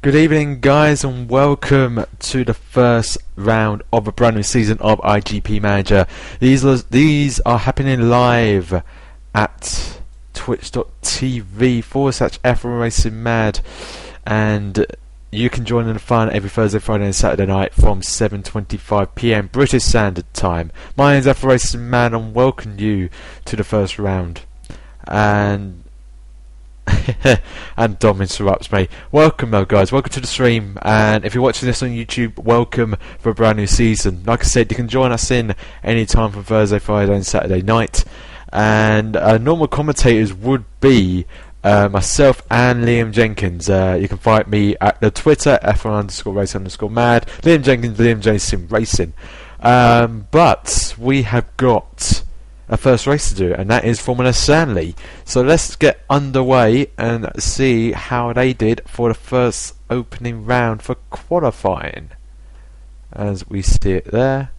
Good evening, guys, and welcome to the first round of a brand new season of iGP Manager. These are happening live at twitch.tv/F1 Racing Mad, and you can join in the fun every Thursday, Friday, and Saturday night from 7:25 PM British Standard Time. My name's F1 Racing Mad, and welcome you to the first round. And and Dom interrupts me. Welcome though, guys, welcome to the stream, and if you're watching this on YouTube, welcome for a brand new season. Like I said, you can join us in any time from Thursday, Friday and Saturday night, and normal commentators would be myself and Liam Jenkins. You can find me at the Twitter F1_race_mad, Liam Jenkins, Liam J Sim Racing. But we have got a first race to do, and that is Formula Stanley. So let's get underway and see how they did for the first opening round for qualifying, as we see it there.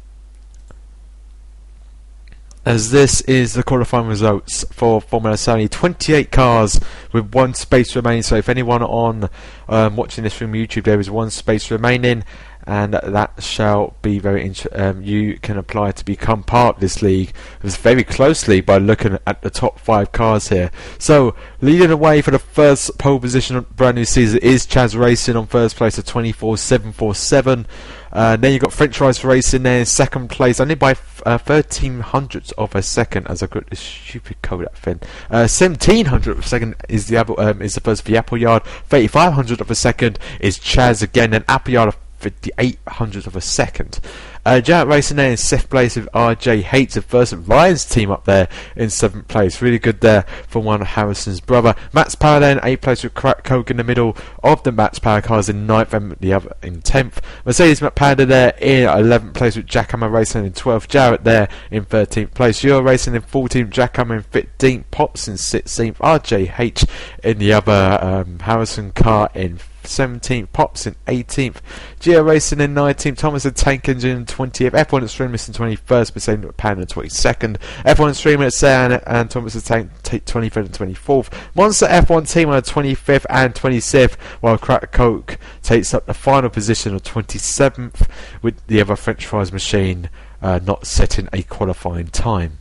As this is the qualifying results for Formula Stanley, 28 cars with one space remaining. So if anyone on watching this from YouTube, there is one space remaining, and that shall be very interesting. You can apply to become part of this league. It's very closely by looking at the top 5 cars here. So leading away for the first pole position of brand new season is Chaz Racing on first place at 24.747. Then you've got French Fries Racing there in second place, only by 13 hundredths of a second, as I've got this stupid code up thing. 17 hundredths of a second is the first for the Appleyard. 35 hundredths of a second is Chaz again, and Appleyard of 58 hundredths of a second. Jarrett Racing there in 6th place with RJ Hates, the first Ryan's team up there in 7th place. Really good there for one of Harrison's brother. Matt's Power there in 8th place with Crack Coke in the middle of the Matt's Power cars in 9th, and the other in 10th. Mercedes Matt Panda there in 11th place with Jackhammer Racing in 12th. Jarrett there in 13th place. Euro Racing in 14th. Jackhammer in 15th. Pops in 16th. RJH in the other Harrison car in 17th, Pops in 18th, Geo Racing in 19th, Thomas the Tank Engine in 20th, F1 Extremist in 21st, Mercedes Pan in 22nd, F1 Extremist and Thomas the Tank 23rd and 24th, Monster F1 Team on 25th and 26th, while Crack Coke takes up the final position of 27th, with the other French Fries machine not setting a qualifying time.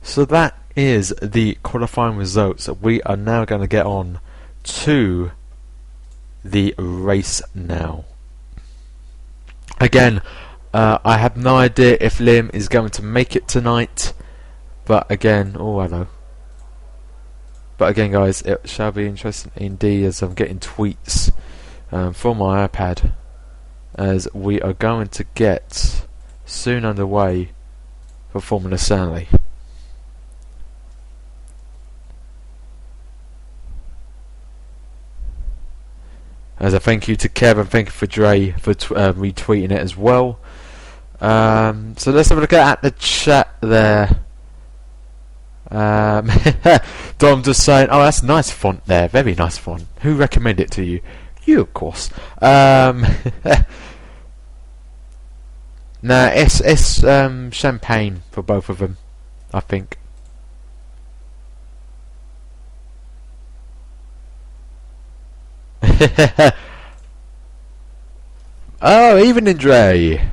So that is the qualifying results. We are now going to get on to the race now. Again, I have no idea if Liam is going to make it tonight, but again, but again, guys, it shall be interesting indeed, as I'm getting tweets from my iPad, as we are going to get soon underway for Formula Stanley. As a thank you to Kev, and thank you for Dre for retweeting it as well. So let's have a look at the chat there. Dom just saying, oh, that's nice font there, very nice font. Who recommended it to you? You, of course. Nah, it's champagne for both of them, I think. Oh, evening, Dre.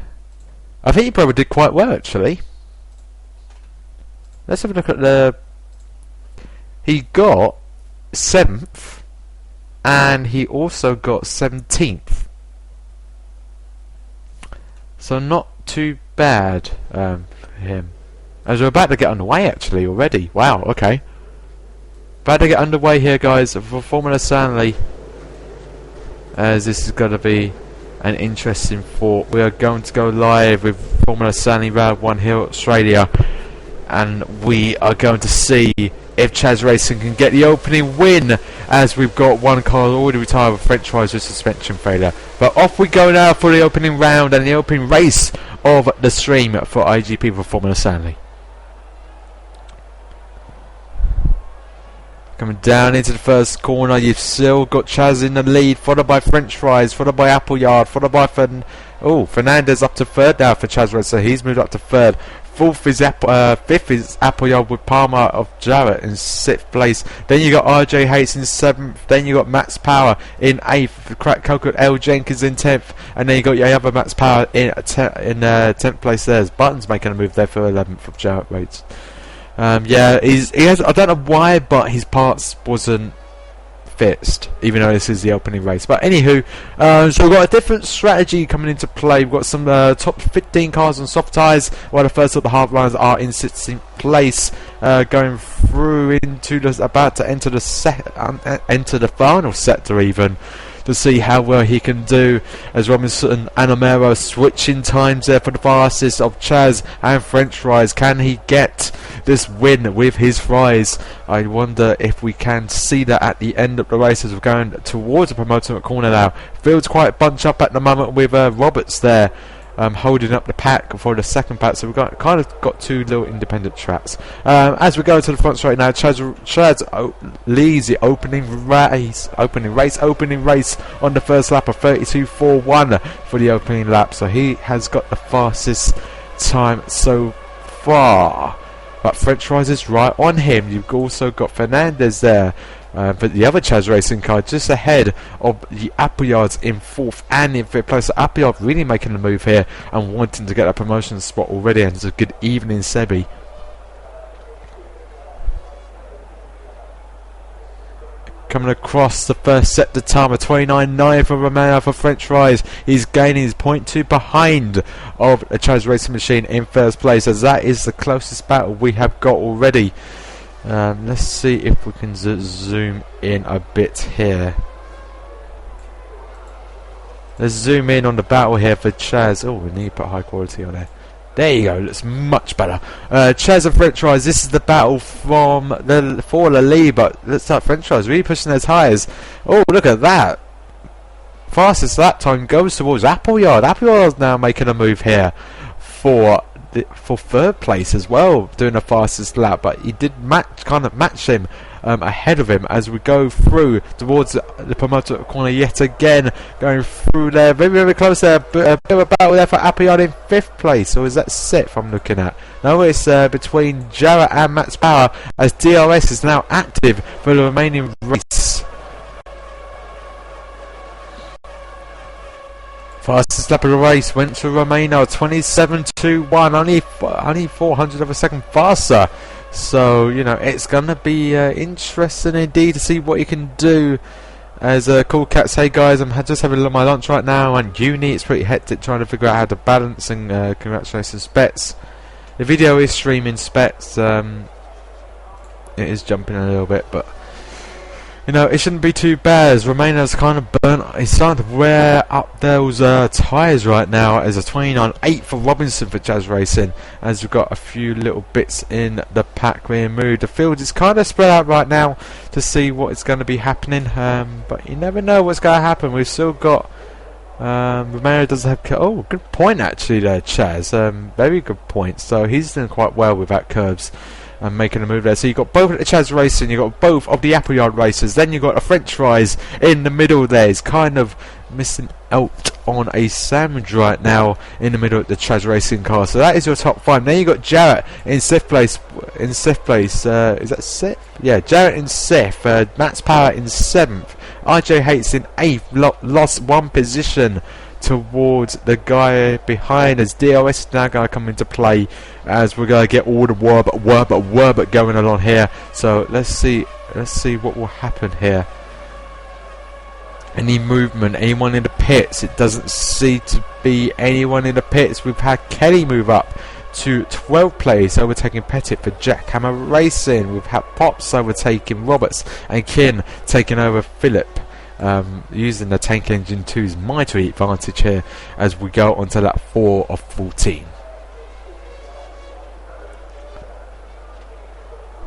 I think he probably did quite well, actually. Let's have a look at the... He got 7th, and he also got 17th. So not too bad for him. As we're about to get underway, actually, already. Wow, okay. About to get underway here, guys, for Formula Stanley. As this is going to be an interesting thought. We are going to go live with Formula Stanley Round 1 here at Australia, and we are going to see if Chaz Racing can get the opening win, as we've got one car already retired with French Fries with suspension failure. But off we go now for the opening round and the opening race of the stream for iGP for Formula Stanley. Coming down into the first corner, you've still got Chaz in the lead, followed by French Fries, followed by Appleyard, followed by Fernandez up to 3rd now for Chaz Racing. So he's moved up to 3rd. Fifth is Appleyard with Palmer of Jarrett in 6th place. Then you got RJ Hates in 7th. Then you got Matt's Power in 8th. Crack Coco L Jenkins in 10th. And then you got your other Matt's Power in 10th place. There's Buttons making a move there for 11th of Jarrett rates. Yeah, he has. I don't know why, but his parts wasn't fixed, even though this is the opening race. But anywho, so we've got a different strategy coming into play. We've got some top 15 cars on soft tyres, while the first of the hard runners are in 16th place, going through into about to enter the final sector even, to see how well he can do, as Robinson and O'Mara switching times there for the fastest of Chaz and French fries. Can he get this win with his fries? I wonder if we can see that at the end of the race, as we're going towards the penultimate corner now. Field's quite bunched up at the moment with Roberts there holding up the pack for the second pack, so we've kind of got two little independent tracks. As we go to the front straight now, Chaz leads the opening race on the first lap of 32.41 for the opening lap, so he has got the fastest time so far. But French fries is right on him. You've also got Fernandez there. But the other Chaz Racing car just ahead of the Appleyards in 4th and in 5th place. So Appleyard really making the move here and wanting to get a promotion spot already. And it's a good evening, Sebi. Coming across the first sector time of 29.9 for Romeo for French fries. He's gaining his 0.2 behind of the Chaz Racing Machine in first place, as that is the closest battle we have got already. Let's see if we can zoom in a bit here. Let's zoom in on the battle here for Chaz. Oh, we need to put high quality on there. There you go, looks much better. Chaz and French fries, this is the battle for the lead, but let's start French fries really pushing their tyres. Oh, look at that. Fastest lap time goes towards Appleyard. Appleyard's now making a move here for 3rd place as well, doing the fastest lap, but he did kind of match him ahead of him as we go through towards the promoter corner yet again, going through there, very very close there, but a bit of a battle there for Appleyard in 5th place, or is that 6th I'm looking at? No, it's between Jarrett and Matt's Power, as DRS is now active for the remaining race. Fastest lap of the race went to Romano, 27.21, only 400 of a second faster. So, you know, it's going to be interesting indeed to see what he can do. As Cool Cat say, guys, I'm just having a look at my lunch right now, and uni, it's pretty hectic trying to figure out how to balance, and congratulations, Spets. The video is streaming, Spets. It is jumping a little bit, but you know, it shouldn't be too bad, as Romano's kind of burnt. He's starting to wear up those tyres right now, as a 29.8 for Robinson for Chaz Racing, as we've got a few little bits in the pack being moved. The field is kind of spread out right now to see what is going to be happening, but you never know what's going to happen. We've still got Romano does have oh, good point actually there, Chaz. Very good point. So he's doing quite well with that curves and making a move there. So you've got both at the Chaz Racing, you've got both of the Appleyard racers, then you've got the French fries in the middle there. He's kind of missing out on a sandwich right now in the middle of the Chaz Racing car. So that is your top 5. Then you've got Jarrett in 6th place. Is that 6th? Yeah, Jarrett in 6th. Matt's Power in 7th. RJ Hates in 8th. Lost 1 position towards the guy behind, as DOS is now going to come into play, as we're going to get all the Werbert going along here. So let's see what will happen here. Any movement, anyone in the pits? It doesn't seem to be anyone in the pits. We've had Kelly move up to 12th place, overtaking Pettit for Jackhammer Racing. We've had Pops overtaking Roberts, and Kin taking over Phillip, using the Tank Engine 2's mighty advantage here as we go on to lap 4 of 14.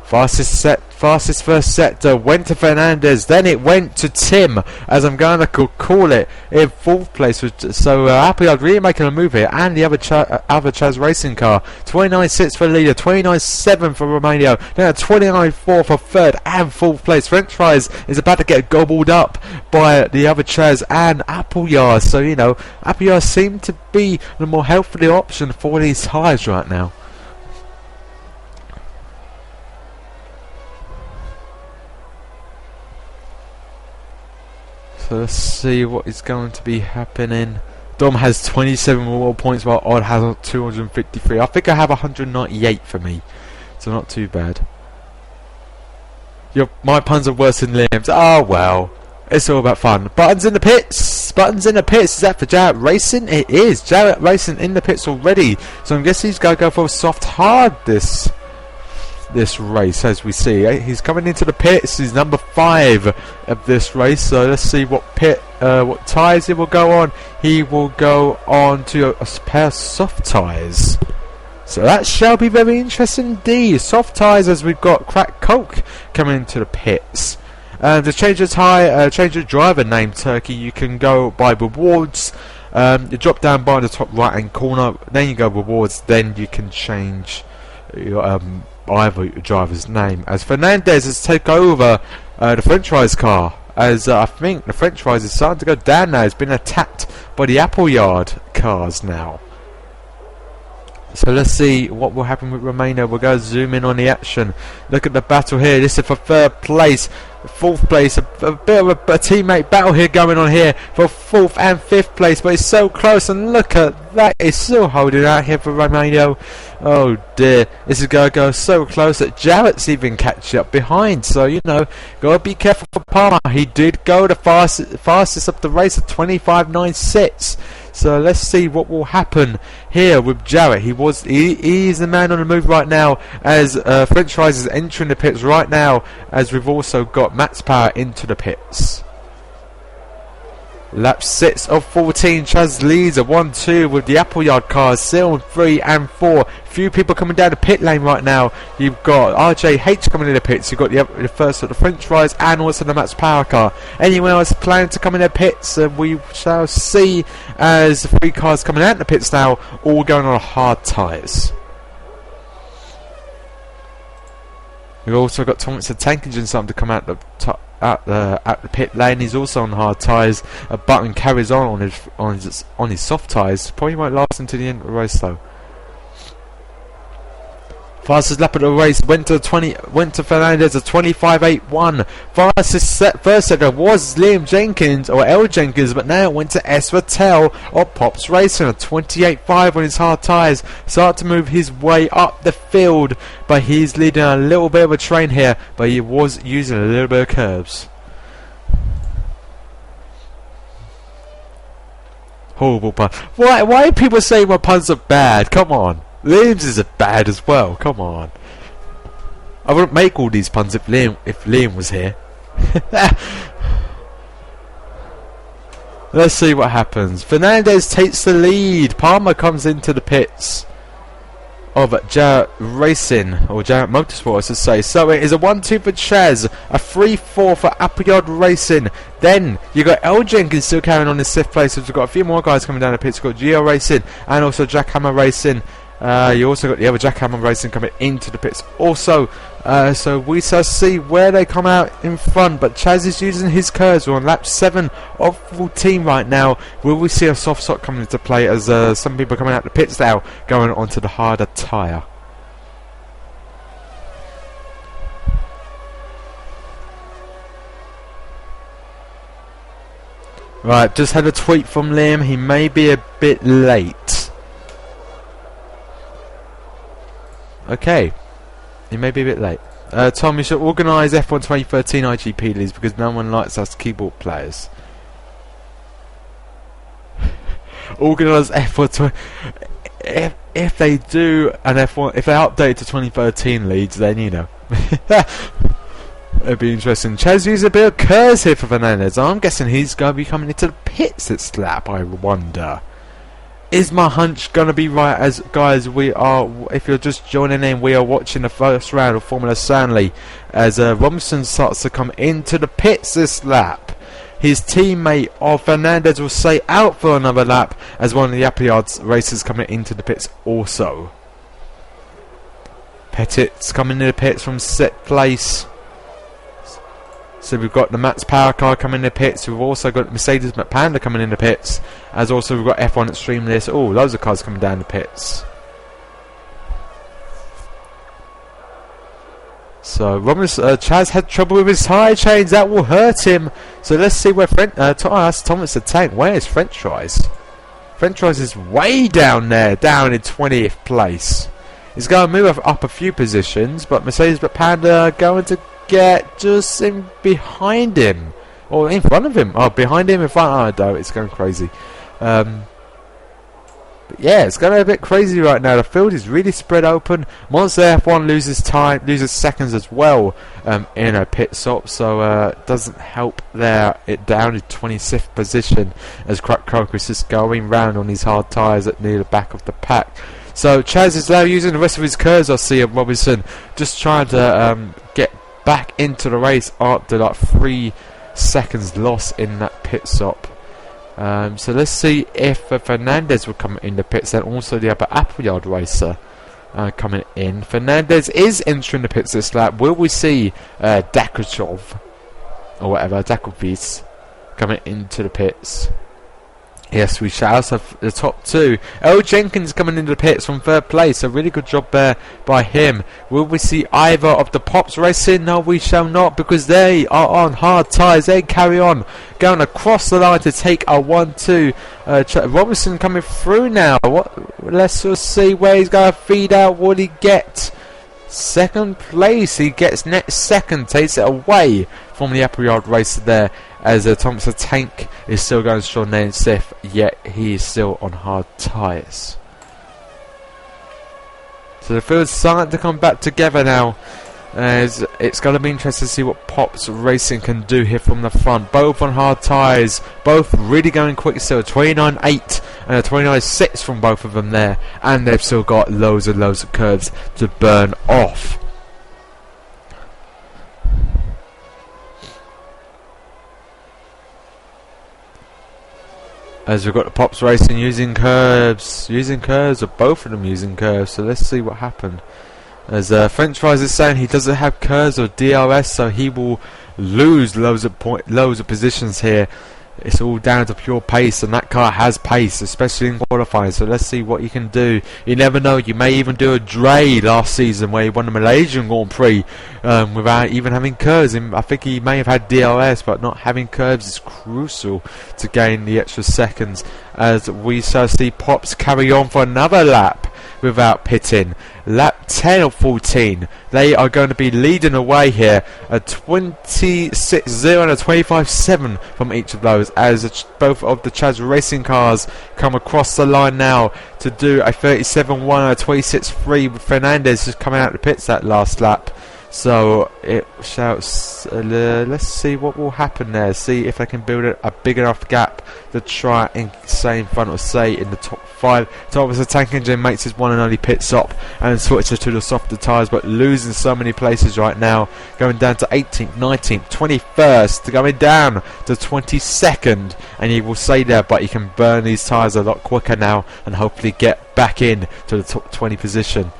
Fastest first sector went to Fernandez, then it went to Tim, as I'm going to call it, in 4th place. So Appleyard really making a move here, and the other Chaz Racing car. 29.6 for the leader, 29.7 for Romano, now 29.4 for 3rd and 4th place. French fries is about to get gobbled up by the other Chaz and Appleyard. So, you know, Appleyard seem to be the more healthy option for these tyres right now. So let's see what is going to be happening. Dom has 27 more points while Odd has 253. I think I have 198 for me, so not too bad. My puns are worse than Liam's. Oh well, it's all about fun. Buttons in the pits. Buttons in the pits. Is that for Jarrett Racing? It is. Jarrett Racing in the pits already. So I'm guessing he's going to go for a soft hard this race, as we see. He's coming into the pits. He's number 5 of this race. So let's see what tyres he will go on. He will go on to a pair of soft tyres. So that shall be very interesting indeed. Soft tyres, as we've got Crack Coke coming into the pits. To change the driver name, Turkey, you can go by rewards. You drop down by the top right hand corner, then you go rewards, then you can change your either your driver's name. As Fernandez has taken over the French fries car, as I think the French fries is starting to go down now. It's been attacked by the Appleyard cars now. So let's see what will happen with Romania. We'll go zoom in on the action. Look at the battle here. This is for 3rd place, 4th place. A bit of a teammate battle here going on here for 4th and 5th place. But it's so close, and look at that. It's still holding out here for Romania. Oh dear. This is going to go so close that Jarrett's even catching up behind. So, you know, got to be careful for Palmer. He did go the fastest of the race at 25.96. So let's see what will happen here with Jarrett. He is the man on the move right now, as French Fries is entering the pits right now, as we've also got Matt's Power into the pits. Lap 6 of 14, Chaz leads a 1-2 with the Appleyard cars still in 3 and 4. Few people coming down the pit lane right now. You've got RJH coming in the pits. You've got the first of the French fries and also the Matt's Power car. Anyone else planning to come in the pits? We shall see, as the 3 cars coming out in the pits now, all going on hard tyres. We've also got Thomas the Tank Engine starting to come out the top. At the pit lane. He's also on hard tyres. Button carries on his soft tyres. Probably won't last until the end of the race though. Fastest lap of the race went to Fernandez at 25.81. Fastest first sector was Liam Jenkins or L Jenkins, but now it went to S Rattel or Pops Racing at 28.5 on his hard tyres. Start to move his way up the field, but he's leading a little bit of a train here, but he was using a little bit of curbs. Horrible pun. Why are people saying my puns are bad? Come on. Liam's is bad as well. Come on. I wouldn't make all these puns if Liam was here. Let's see what happens. Fernandez takes the lead. Palmer comes into the pits of Jarrett Racing, or Jarrett Motorsport, I should say. So it is a 1-2 for Chaz, a 3-4 for Appleyard Racing. Then you got L Jenkins still carrying on in 6th place. So we've got a few more guys coming down the pits. We've got Geo Racing and also Jackhammer Racing. You also got the other Jackhammer Racing coming into the pits also. So we shall see where they come out in front. But Chaz is using his curves. We're on lap 7 of 14 right now. Will we see a soft sock coming into play, as some people coming out the pits now going onto the harder tyre? Right, just had a tweet from Liam. He may be a bit late. Okay, he may be a bit late. Tom, you should organise F1 2013 iGP leagues because no one likes us keyboard players. Organise F1 if they do an F1, if they update to 2013 leads, then you know. It'd be interesting. Chaz used a bit of curves here for Fernandez. I'm guessing he's going to be coming into the pits this lap, I wonder. Is my hunch going to be right? As guys, we are, if you're just joining in, we are watching the first round of Formula Stanley as Robinson starts to come into the pits this lap. His teammate of Fernandez will stay out for another lap as one of the Appleyard's racers coming into the pits also. Pettit's coming into the pits from 6th place. So we've got the Matt's Power car coming in the pits. We've also got Mercedes McPanda coming in the pits. As also we've got F1 Extreme List. Oh, loads of cars coming down the pits. So Chaz had trouble with his tyre change. That will hurt him. So let's see where Thomas the Tank. Where is French Fries? French Fries is way down there, down in 20th place. He's going to move up a few positions, but Mercedes but Panda are going to get just in behind him. Or in front of him. Oh, behind him, in front. Oh, no, it's going crazy. But yeah, it's going a bit crazy right now. The field is really spread open. Monster F1 loses seconds as well in a pit stop, so it doesn't help there. It down in 26th position as Crack Coke is just going round on these hard tyres at near the back of the pack. So Chaz is now using the rest of his curves. I see Robinson just trying to get back into the race after like 3 seconds lost in that pit stop. So let's see if Fernandez will come in the pits, and also the other Appleyard racer coming in. Fernandez is entering the pits this lap. Will we see Dakachov or whatever, Dakovic, coming into the pits? Yes, we shall. So the top 2. Jenkins coming into the pits from 3rd place. A really good job there by him. Will we see either of the Pops racing? No, we shall not, because they are on hard tyres. They carry on going across the line to take a 1-2. Robinson coming through now. Let's just see where he's going to feed out. Will he get 2nd place? He gets next 2nd. Takes it away from the Appleyard racer there, as Thompson Tank is still going strong there in 6th, yet he is still on hard tyres. So the field's starting to come back together now, as it's going to be interesting to see what Pops Racing can do here from the front. Both on hard tyres, both really going quick still. 29.8 and a 29.6 from both of them there, and they've still got loads and loads of curves to burn off. As we've got the Pops Racing using curves, or both of them using curves. So let's see what happened. As French Fries is saying, he doesn't have curves or DRS, so he will lose loads of positions here. It's all down to pure pace, and that car has pace, especially in qualifying. So let's see what you can do. You never know, you may even do a Dre last season where he won the Malaysian Grand Prix without even having curves. I think he may have had DRS, but not having curves is crucial to gain the extra seconds. As we shall see Pops carry on for another lap without pitting. Lap 10 of 14. They are going to be leading away here. A 26.0 and a 25.7 from each of those, as both of the Chaz Racing cars come across the line now to do a 37.1 and a 26.3, with Fernandez just coming out of the pits that last lap. So it shouts, let's see what will happen there. See if they can build a big enough gap to try and stay in front, or say in the top 5. Thomas Tank Engine makes his one and only pit stop and switches to the softer tyres, but losing so many places right now, going down to 18th, 19th, 21st, going down to 22nd, and he will stay there, but he can burn these tyres a lot quicker now and hopefully get back in to the top 20 position.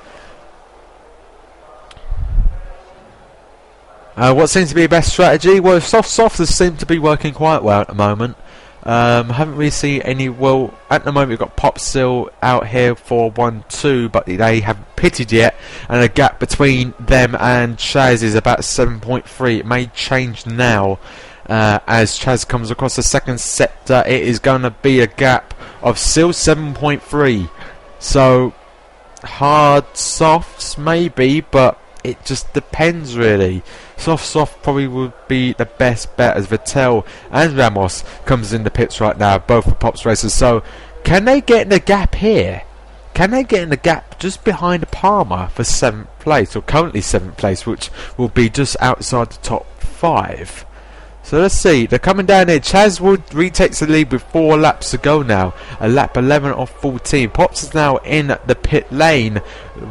What seems to be the best strategy? Well, softers seem to be working quite well at the moment. Haven't really seen any. Well, at the moment we've got Pop still out here for 1-2, but they haven't pitted yet, and the gap between them and Chaz is about 7.3. It may change now as Chaz comes across the second sector. It is going to be a gap of still 7.3. So hard softs maybe, but it just depends really. Soft probably would be the best bet, as Vettel and Ramos comes in the pits right now, both for Pops racers. So can they get in the gap here? Can they get in the gap just behind Palmer for 7th place, or currently 7th place, which will be just outside the top 5? So let's see, they're coming down here. Chaz Wood retakes the lead with 4 laps to go now. A lap 11 of 14. Pops is now in the pit lane.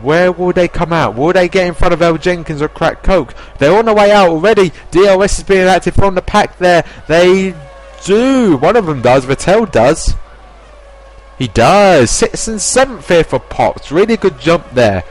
Where will they come out? Will they get in front of Jenkins or Crack Coke? They're on the way out already. DRS is being active from the pack there. They do. One of them does. Vettel does. He does. 6th and 7th here for Pops. Really good jump there.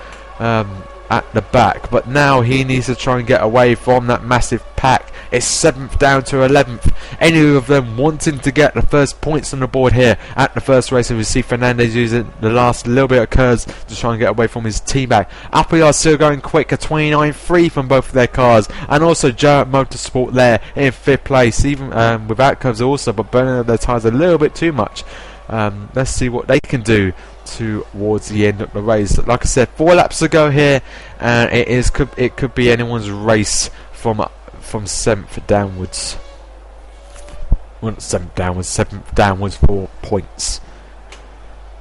at the back, but now he needs to try and get away from that massive pack. It's 7th down to 11th. Any of them wanting to get the first points on the board here at the first race, and we see Fernandez using the last little bit of curves to try and get away from his teammate. Appleyard still going quick, a 29.3 from both of their cars, and also Jarrett Motorsport there in 5th place, even without curves also, but burning up their tyres a little bit too much. Let's see what they can do towards the end of the race. Like I said, 4 laps to go here, and it could be anyone's race from 7th downwards. Well, not 7th downwards, 7th downwards for points.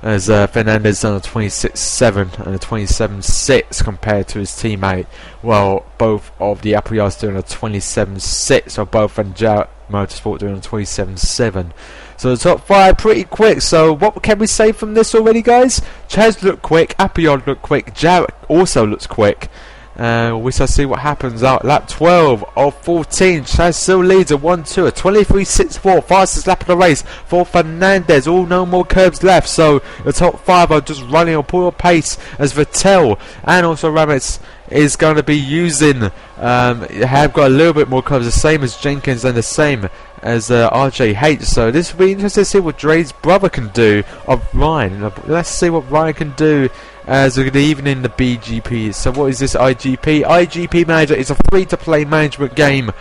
As Fernandez done a 26.7 and a 27.6 compared to his teammate, while both of the Appleyards doing a 27.6, or both and Jarrett Motorsport doing a 27.7. So the top 5 pretty quick. So what can we say from this already, guys? Chaz looked quick, Appleyard looked quick, Jarrett also looks quick. We shall see what happens out lap 12 of 14. Chaz still leads at 1-2, a 23.64, fastest lap of the race for Fernandez. All no more curbs left, so the top 5 are just running on poor pace, as Vettel and also Ramitz is going to be using have got a little bit more curbs, the same as Jenkins and the same as RJH. So this will be interesting to see what Dre's brother can do of Ryan. Let's see what Ryan can do as we're even in the BGP. So what is this iGP? iGP Manager is a free-to-play management game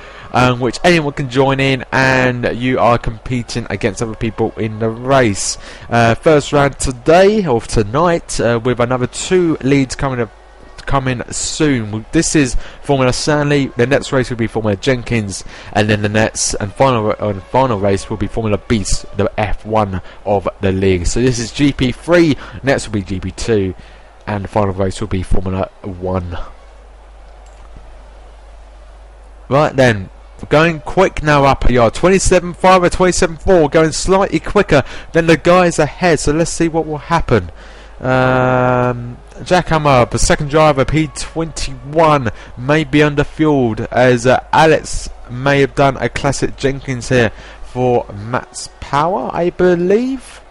which anyone can join in, and you are competing against other people in the race. First round today, or tonight, with another 2 leads coming soon. This is Formula Stanley. The next race will be Formula Jenkins, and then the next and final race will be Formula Beast, the F1 of the league. So this is GP3, next will be GP2, and the final race will be Formula 1. Right then, we're going quick now up a yard. 27.5 or 27.4, going slightly quicker than the guys ahead. So let's see what will happen. Jack Hammer, the second driver, P21, may be underfueled, as Alex may have done a classic Jenkins here for Matt's power, I believe.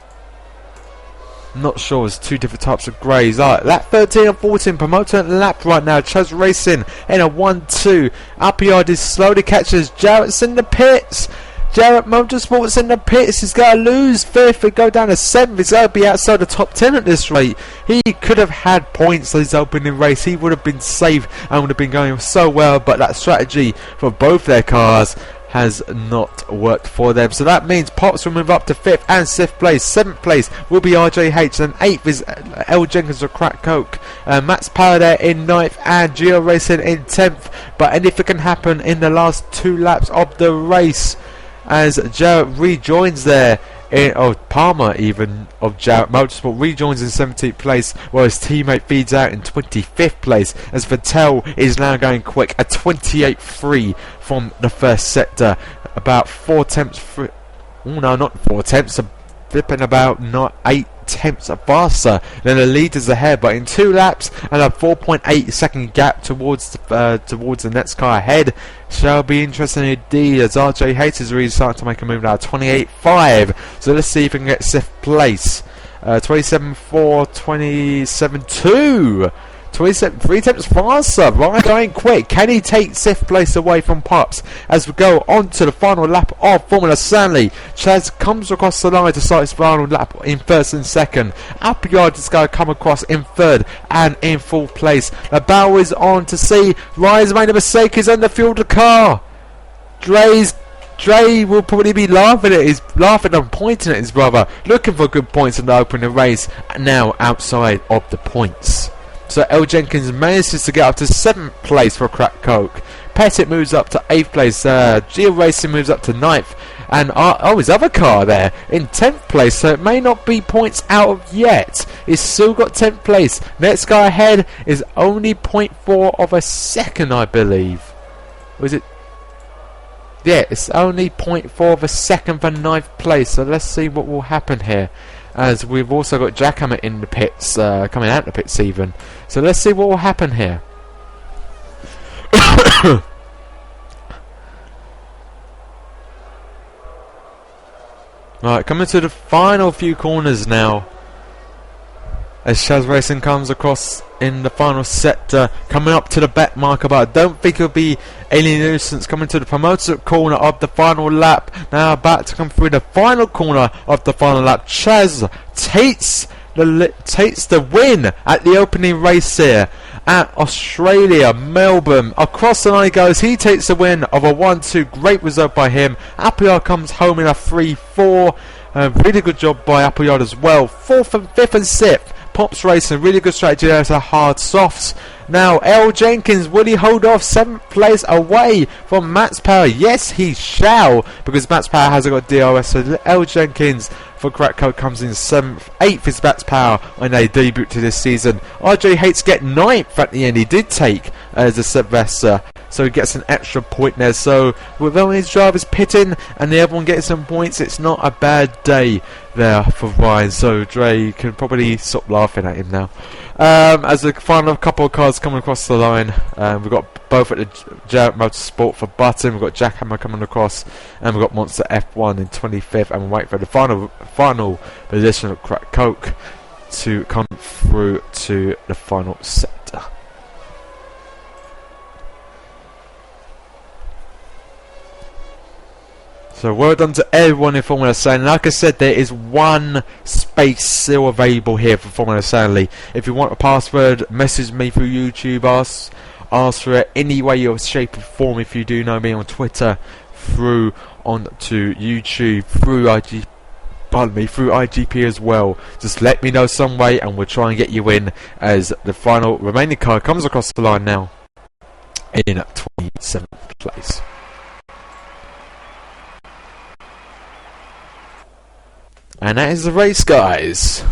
Not sure, it's 2 different types of greys. Alright, lap 13 and 14, promoter lap right now. Chaz racing in a 1-2. Appleyard is slowly catches. Jarrett's in the pits. Jarrett Motorsport's in the pits. He's got to lose 5th and go down to 7th. He's got to be outside the top 10 at this rate. He could have had points his opening race. He would have been safe and would have been going so well, but that strategy for both their cars has not worked for them. So that means Pops will move up to 5th and 6th place. 7th place will be RJH, and 8th is L Jenkins or Crack Coke. Matt's Power there in 9th, and Geo Racing in 10th. But anything can happen in the last 2 laps of the race, as Jarrett rejoins there. Palmer even of Jarrett Motorsport rejoins in 17th place, while his teammate feeds out in 25th place, as Vettel is now going quick, a 28.3 from the first sector, about 4 tenths not 4 tenths, flipping about not 8 tenths faster than the leaders ahead, but in 2 laps and a 4.8 second gap towards the next car ahead. Shall be interesting indeed, as RJH is really starting to make a move now. 28.5, so let's see if we can get 6th place. 27.4, 27.2, 3 tenths faster. Right, going quick. Can he take 6th place away from Pops as we go on to the final lap of Formula Stanley? Chaz comes across the line to start his final lap in 1st and 2nd. Appleyard is going to come across in 3rd and in 4th place. The bow is on to see. Ryan's made a mistake. He's underfueled the car. Dre will probably be laughing and pointing at his brother, looking for good points in the opening race, now outside of the points. So L Jenkins manages to get up to 7th place for Crack Coke. Pettit moves up to 8th place. Geo Racing moves up to 9th. And his other car there in 10th place. So it may not be points out of yet. He's still got 10th place. Next guy ahead is only 0.4 of a second, I believe. Was it? Yeah, it's only 0.4 of a second for 9th place. So let's see what will happen here, as we've also got Jackhammer in the pits, coming out the pits even. So let's see what will happen here. Right, coming to the final few corners now. as Chaz Racing comes across in the final sector, coming up to the back marker, but I don't think it'll be any nuisance coming to the promoter corner of the final lap. Now about to come through the final corner of the final lap. Chaz takes the win at the opening race here at Australia, Melbourne. Across the line he goes. He takes the win of a 1-2. Great result by him. Appleyard comes home in a 3-4. Really good job by Appleyard as well. 4th and 5th and 6th. Pops Racing, really good strategy there to hard softs. Now, Jenkins, will he hold off 7th place away from Matt's Power? Yes, he shall, because Matt's Power hasn't got DRS. So Jenkins for Crack Code comes in 7th. 8th is Matt's Power when they debut to this season. RJ Hates get 9th at the end. He did take as a Sylvester, so he gets an extra point there. So with all his drivers pitting and the other one getting some points, it's not a bad day there for Ryan. So Dre can probably stop laughing at him now. As the final couple of cars coming across the line, we've got both at the Jarrett Motorsport for Button. We've got Jackhammer coming across, and we've got Monster F1 in 25th, and we're waiting for the final position of Crack Coke to come through to the final sector. So well done to everyone in Formula Stanley. Like I said, there is one space still available here for Formula Stanley. If you want a password, message me through YouTube. Ask for it any way or shape or form. If you do know me on Twitter, through onto YouTube, through iGP as well. Just let me know some way, and we'll try and get you in as the final remaining car comes across the line now in 27th place. And that is the race, guys.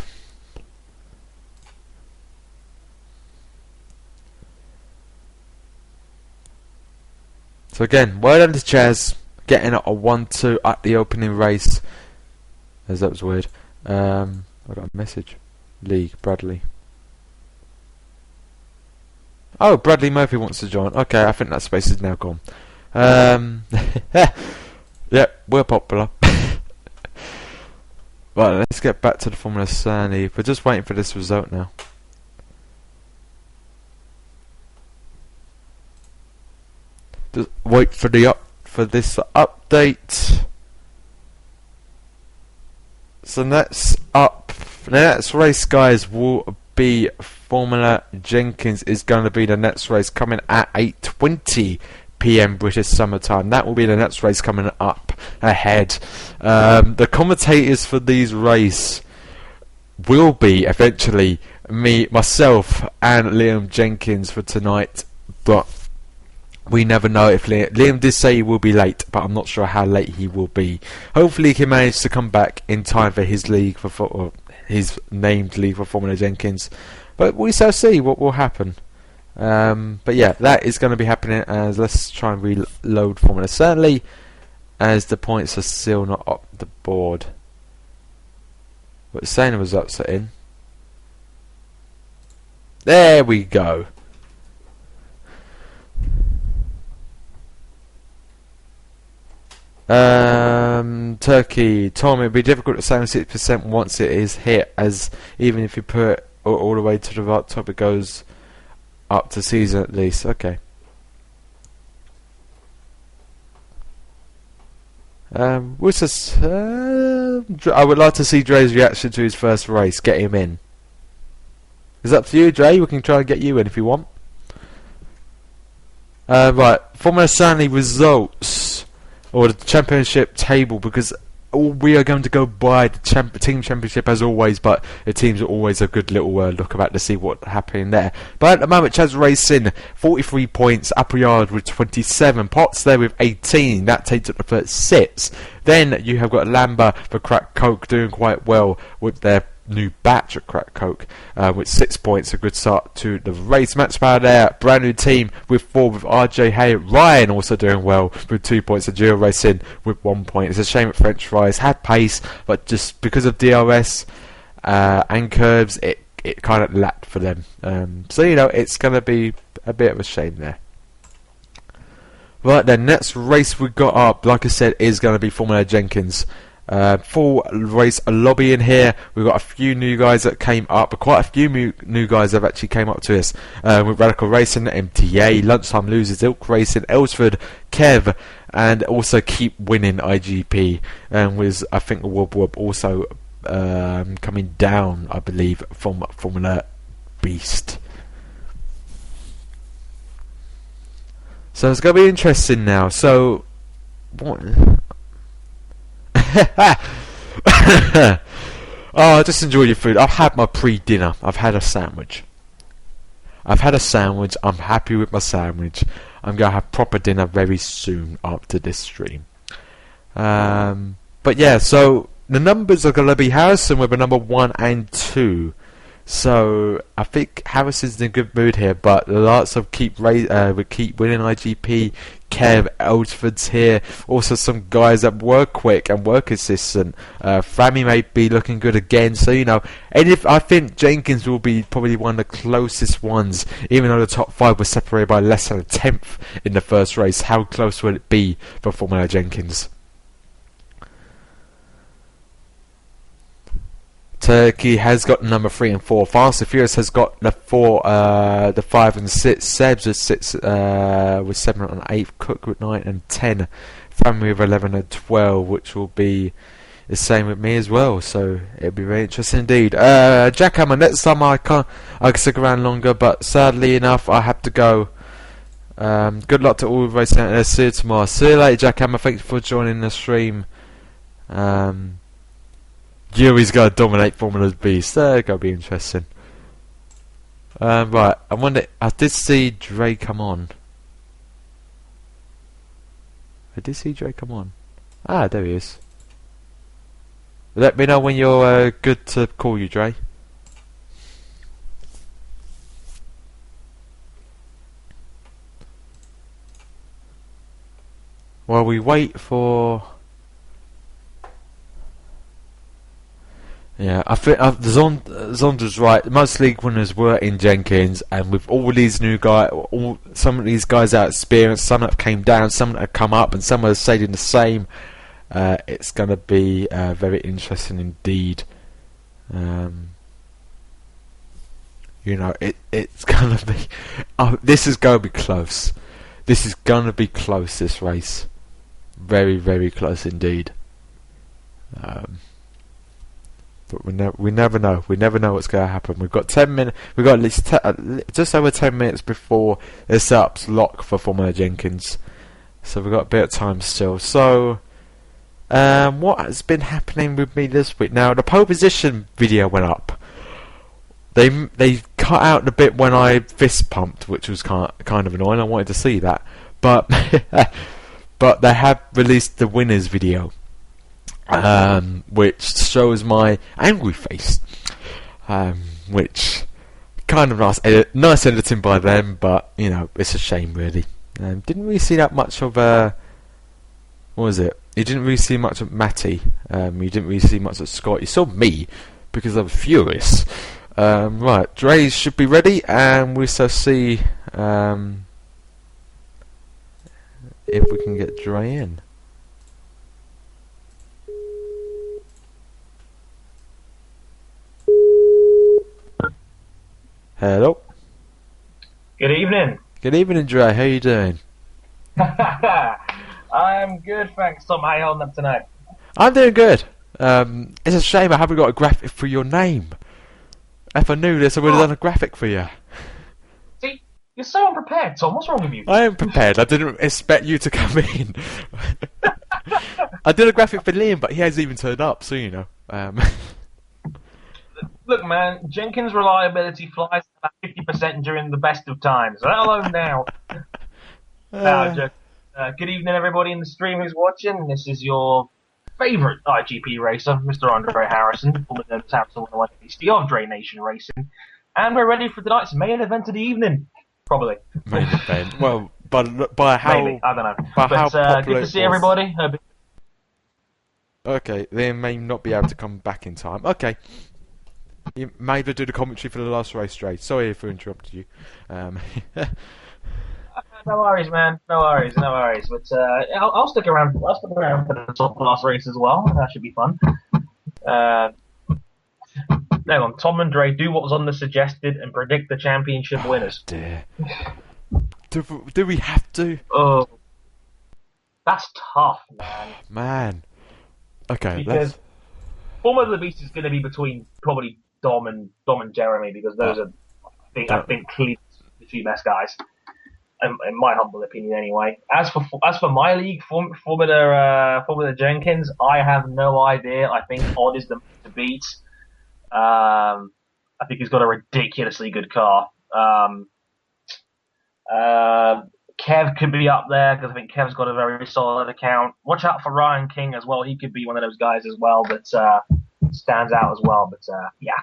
So again, well done to Chaz, getting a 1-2 at the opening race. As that was weird. I got a message. League, Bradley. Oh, Bradley Murphy wants to join. Okay, I think that space is now gone. Yeah, we're popular. Right, let's get back to the Formula Stanley. We're just waiting for this result now. Just wait for this update. So the next race, guys, will be Formula Jenkins is going to be the next race coming at 8:20 PM British Summer Time. That will be the next race coming up ahead. The commentators for these races will be eventually myself and Liam Jenkins for tonight, but we never know if Liam did say he will be late, but I'm not sure how late he will be. Hopefully he can manage to come back in time for his league or his named league for Formula Jenkins, but we shall see what will happen. But yeah, that is going to be happening. As let's try and reload Formula Stanley, as the points are still not up the board. But it's saying the results are in. There we go. Turkey, Tom, it'd be difficult to say 6% once it is hit, as even if you put it all the way to the right top, it goes up to season at least. Okay. I would like to see Dre's reaction to his first race. Get him in. It's up to you, Dre. We can try and get you in if you want. Right, Formula Stanley results, or the championship table, because we are going to go by the team championship as always, but the teams are always a good little look about to see what's happening there. But at the moment, Chaz Racing 43 points, Appleyard with 27, Potts there with 18, that takes up the first 6. Then you have got Lamba for Crack Coke doing quite well with their new batch at Crack Coke with 6 points, a good start to the race. Match Power there, brand new team with 4 with RJ Hay. Ryan also doing well with 2 points, and Geo Racing with 1 point. It's a shame that French Fries had pace, but just because of DRS and curbs, it kind of lacked for them. So you know, it's going to be a bit of a shame there. Right, the next race we got up, like I said, is going to be Formula Jenkins. Full race lobby in here. We've got a few new guys that came up. Quite a few new guys have actually came up to us. With Radical Racing, MTA, Lunchtime Losers, Ilk Racing, Elsford, Kev, and also Keep Winning iGP. And with, I think, Wob Wob also coming down, I believe, from Formula Beast. So it's going to be interesting now. So, what? Oh, just enjoy your food. I've had my pre-dinner. I've had a sandwich. I'm happy with my sandwich. I'm going to have proper dinner very soon after this stream. But yeah, so the numbers are going to be Harrison with a number 1 and 2. So I think Harrison's in a good mood here, but the lots of keep winning iGP, Kev, Elsford's here. Also some guys that work quick and work assistant. Frammy may be looking good again. So and if I think Jenkins will be probably one of the closest ones, even though the top 5 were separated by less than a tenth in the first race. How close will it be for Formula Jenkins? Turkey has got number 3 and 4. Fast and Furious has got the 5 and 6. Sebs with 6, with 7 and 8. Cook with 9 and 10. Family with 11 and 12, which will be the same with me as well. So it'll be very interesting indeed. Jackhammer, next time I can stick around longer, but sadly enough, I have to go. Good luck to all racing out there. See you tomorrow. See you later, Jackhammer. Thanks for joining the stream. Yuri's going to dominate Formula Beast. Going to be interesting. Right, I wonder. I did see Dre come on. Ah, there he is. Let me know when you're good to call you, Dre. While we wait for... Yeah, I think Zonda's right. Most league winners were in Jenkins, and with all these new guys, some of these guys out experienced, some that came down, some that have come up, and some have stayed in the same. It's going to be very interesting indeed. It's going to be. Oh, this is going to be close. This is going to be close. This race, very, very close indeed. But we never know. We never know what's going to happen. We've got 10 minutes. We've got at least just over 10 minutes before the setup's lock for Formula Jenkins. So we've got a bit of time still. So, what has been happening with me this week? Now, the pole position video went up. They cut out the bit when I fist pumped, which was kind of annoying. I wanted to see that, but but they have released the winners video. Which shows my angry face, which kind of nice editing by them, but it's a shame really. Didn't really see that much of what was it? You didn't really see much of Matty. You didn't really see much of Scott. You saw me because I was furious. Right, Dre should be ready, and we shall see if we can get Dre in. Hello. Good evening. Good evening, Dre. How you doing? I'm good, thanks, Tom. How are you holding up tonight? I'm doing good. It's a shame I haven't got a graphic for your name. If I knew this, I would have done a graphic for you. See, you're so unprepared, Tom. What's wrong with you? I am prepared. I didn't expect you to come in. I did a graphic for Liam, but he hasn't even turned up, so Look, man, Jenkins' reliability flies at 50% during the best of times, let alone now. Good evening, everybody in the stream who's watching. This is your favourite iGP racer, Mr. Andre Harrison, formerly known as Harrison of Dre Nation Racing, and we're ready for tonight's main event of the evening. Probably. Main event. Well, by how? Maybe, I don't know. By how popular good to see everybody. Okay, they may not be able to come back in time. Okay. You may do the commentary for the last race, Dre. Sorry if I interrupted you. no worries, man. No worries, no worries. But I'll stick around. I'll stick around for the top class race as well. That should be fun. Uh, hang on, Tom and Dre, do what was on the suggested and predict the championship winners. Dear. Do we have to? Oh, that's tough, man. Man. Okay, Because Form of the Beast is going to be between probably Dom and Jeremy because those are, I think, clearly the two best guys. In my humble opinion, anyway. As for my league, Formula Jenkins, I have no idea. I think Odd is the man to beat. I think he's got a ridiculously good car. Kev could be up there because I think Kev's got a very solid account. Watch out for Ryan King as well. He could be one of those guys as well that stands out as well. But yeah.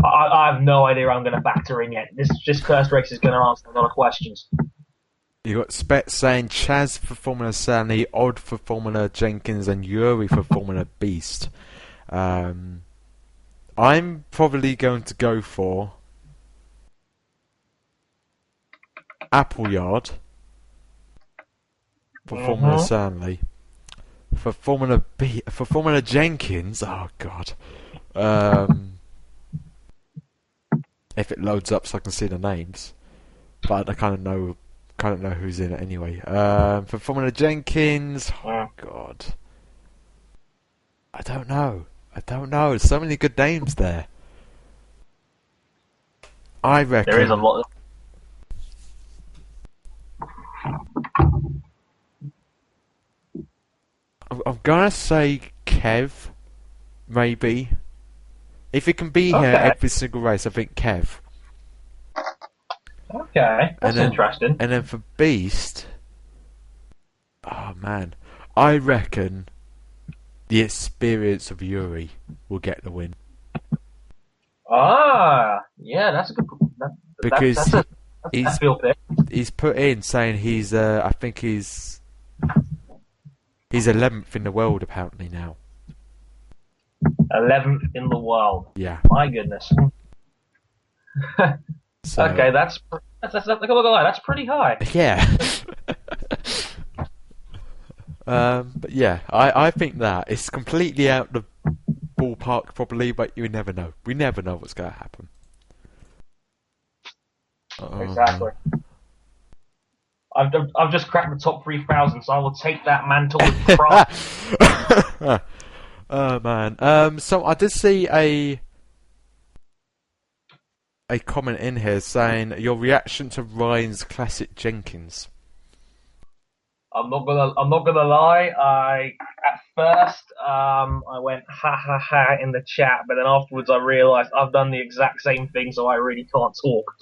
I have no idea I'm going to factor in yet. This first race is going to answer a lot of questions. You got Spet saying Chaz for Formula Stanley, Odd for Formula Jenkins, and Yuri for Formula Beast. I'm probably going to go for Appleyard for Formula Stanley. For Formula Jenkins, oh god. If it loads up so I can see the names, but I kind of know who's in it anyway. For Formula Jenkins, oh god, I don't know. There's so many good names there. I reckon there is a lot. I'm gonna say Kev, maybe. If he can be here every single race, I think Kev. Okay, that's interesting. And then for Beast, oh man, I reckon the experience of Yuri will get the win. Ah, yeah, that's a good. Because he's put in saying he's I think he's 11th in the world apparently now. 11th in the world. Yeah. My goodness. So, okay, that's pretty high. Yeah. But yeah, I think that it's completely out the ballpark probably, but you never know. We never know what's going to happen. Exactly. I've just cracked the top 3,000, so I will take that mantle with pride. Oh man. So I did see a comment in here saying your reaction to Ryan's classic Jenkins. I'm not gonna lie. At first I went ha ha ha in the chat, but then afterwards I realised I've done the exact same thing, so I really can't talk.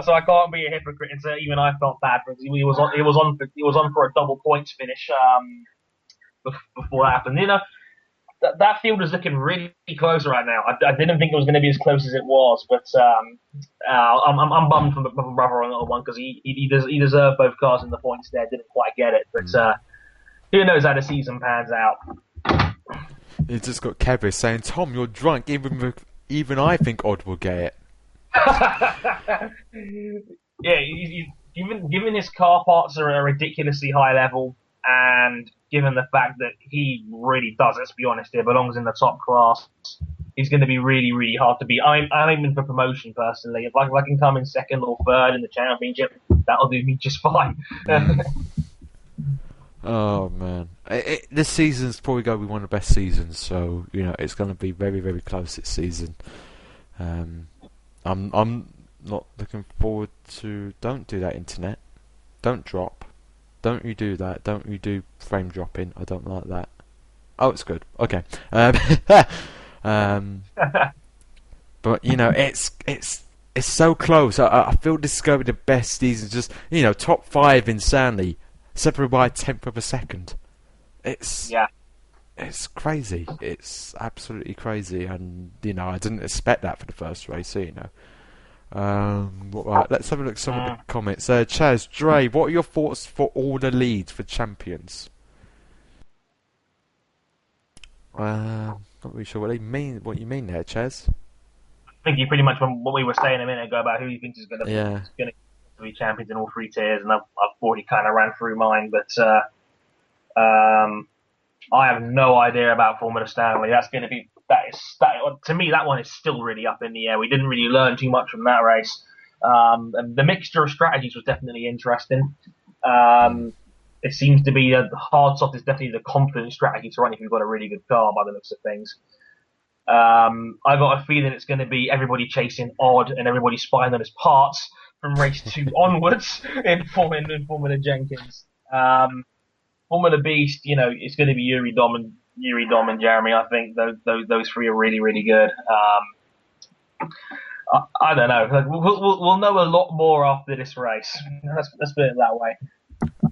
So I can't be a hypocrite and say even I felt bad because he was on for a double points finish before that happened. You know, that field is looking really close right now. I didn't think it was going to be as close as it was, but I'm bummed for my brother on that one because he deserved both cars in the points there. Didn't quite get it, but who knows how the season pans out. You just got Kevin saying, "Tom, you're drunk. Even I think Odd will get it." Yeah, given his car parts are a ridiculously high level, and given the fact that he really does, let's be honest, here belongs in the top class, he's going to be really, really hard to beat. I'm aiming for promotion personally. If I can come in second or third in the championship, that'll do me just fine. Oh man, this season's probably going to be one of the best seasons. So you know it's going to be very, very close this season. I'm not looking forward to. Don't do that, internet. Don't drop. Don't you do that. Don't you do frame dropping. I don't like that. Oh, it's good. Okay. But you know, it's so close. I feel this is going to be the best season. Just top 5 in Stanley, separated by a tenth of a second. It's crazy. It's absolutely crazy, and I didn't expect that for the first race. So right, let's have a look at some of the comments. Chaz, Dre, what are your thoughts for all the leads for champions? Not really sure what you mean there, Chaz. I think you pretty much what we were saying a minute ago about who you think is going to to be champions in all three tiers, and I've already kind of ran through mine. But I have no idea about Formula Stanley. That's going to be to me, that one is still really up in the air. We didn't really learn too much from that race. And the mixture of strategies was definitely interesting. It seems to be the hard soft is definitely the confident strategy to run if you've got a really good car by the looks of things. I got a feeling it's going to be everybody chasing odd and everybody spying on his parts from race 2 onwards in Formula Jenkins. Formula Beast, it's going to be Yuri Dom and Jeremy. I think those three are really, really good. I don't know. We'll know a lot more after this race. Let's put it that way.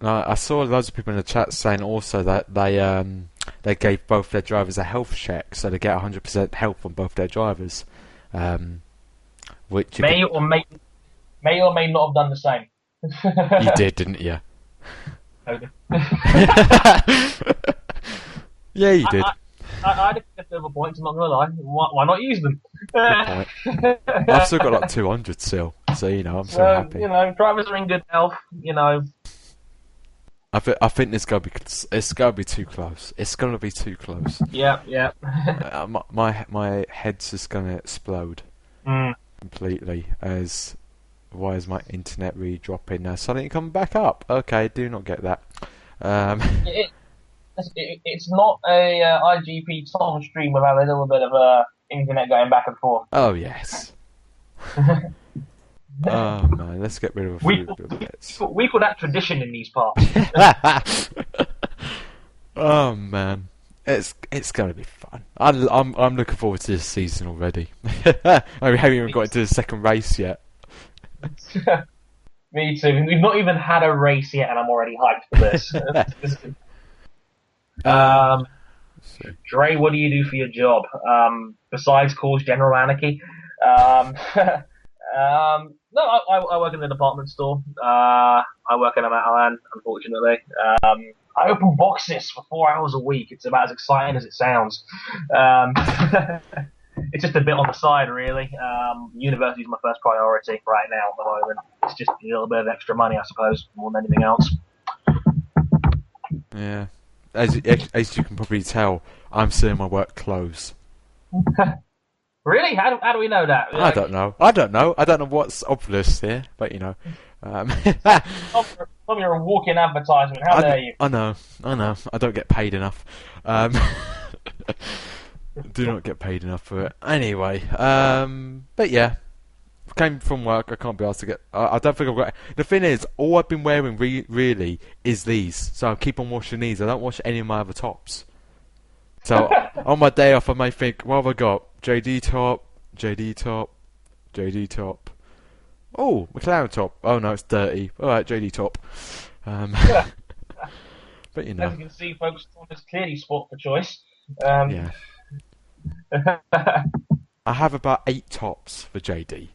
I saw loads of people in the chat saying also that they gave both their drivers a health check, so they get 100% health on both their drivers. Which may or may not have done the same. You did, didn't you? Yeah, you did. I had a couple of points, I'm not going to lie. Why not use them? I've still got like 200 still, so I'm so happy. Drivers are in good health. I think it's gonna be too close. It's gonna be too close. Yeah. My head's just gonna explode completely. Why is my internet really dropping now? Suddenly coming back up. Okay, do not get that. It's not a iGP Tom stream without a little bit of internet going back and forth. Oh yes. Oh man, let's get rid of a few bits. We call that tradition in these parts. Oh man, it's gonna be fun. I'm looking forward to this season already. We haven't even got into the second race yet. Me too. We've not even had a race yet, and I'm already hyped for this. Dre, what do you do for your job? Besides cause general anarchy? No, I work in the department store. I work in a Matalan, unfortunately. I open boxes for 4 hours a week. It's about as exciting as it sounds. It's just a bit on the side, really. University is my first priority right now at the moment. It's just a little bit of extra money, I suppose, more than anything else. Yeah. As you can probably tell, I'm seeing my work clothes. Really? How do we know that? I don't know. I don't know what's obvious here, but From your walking advertisement, how dare you? I know. I don't get paid enough. Do not get paid enough for it. Anyway, but yeah, came from work. I can't be asked to get. I don't think I've got. The thing is, all I've been wearing really is these. So I keep on washing these. I don't wash any of my other tops. So on my day off, I may think, what have I got? JD top. Oh, McLaren top. Oh no, it's dirty. All right, JD top. But As you can see, folks, Tom is clearly sport for choice. Yeah. I have about 8 tops for JD.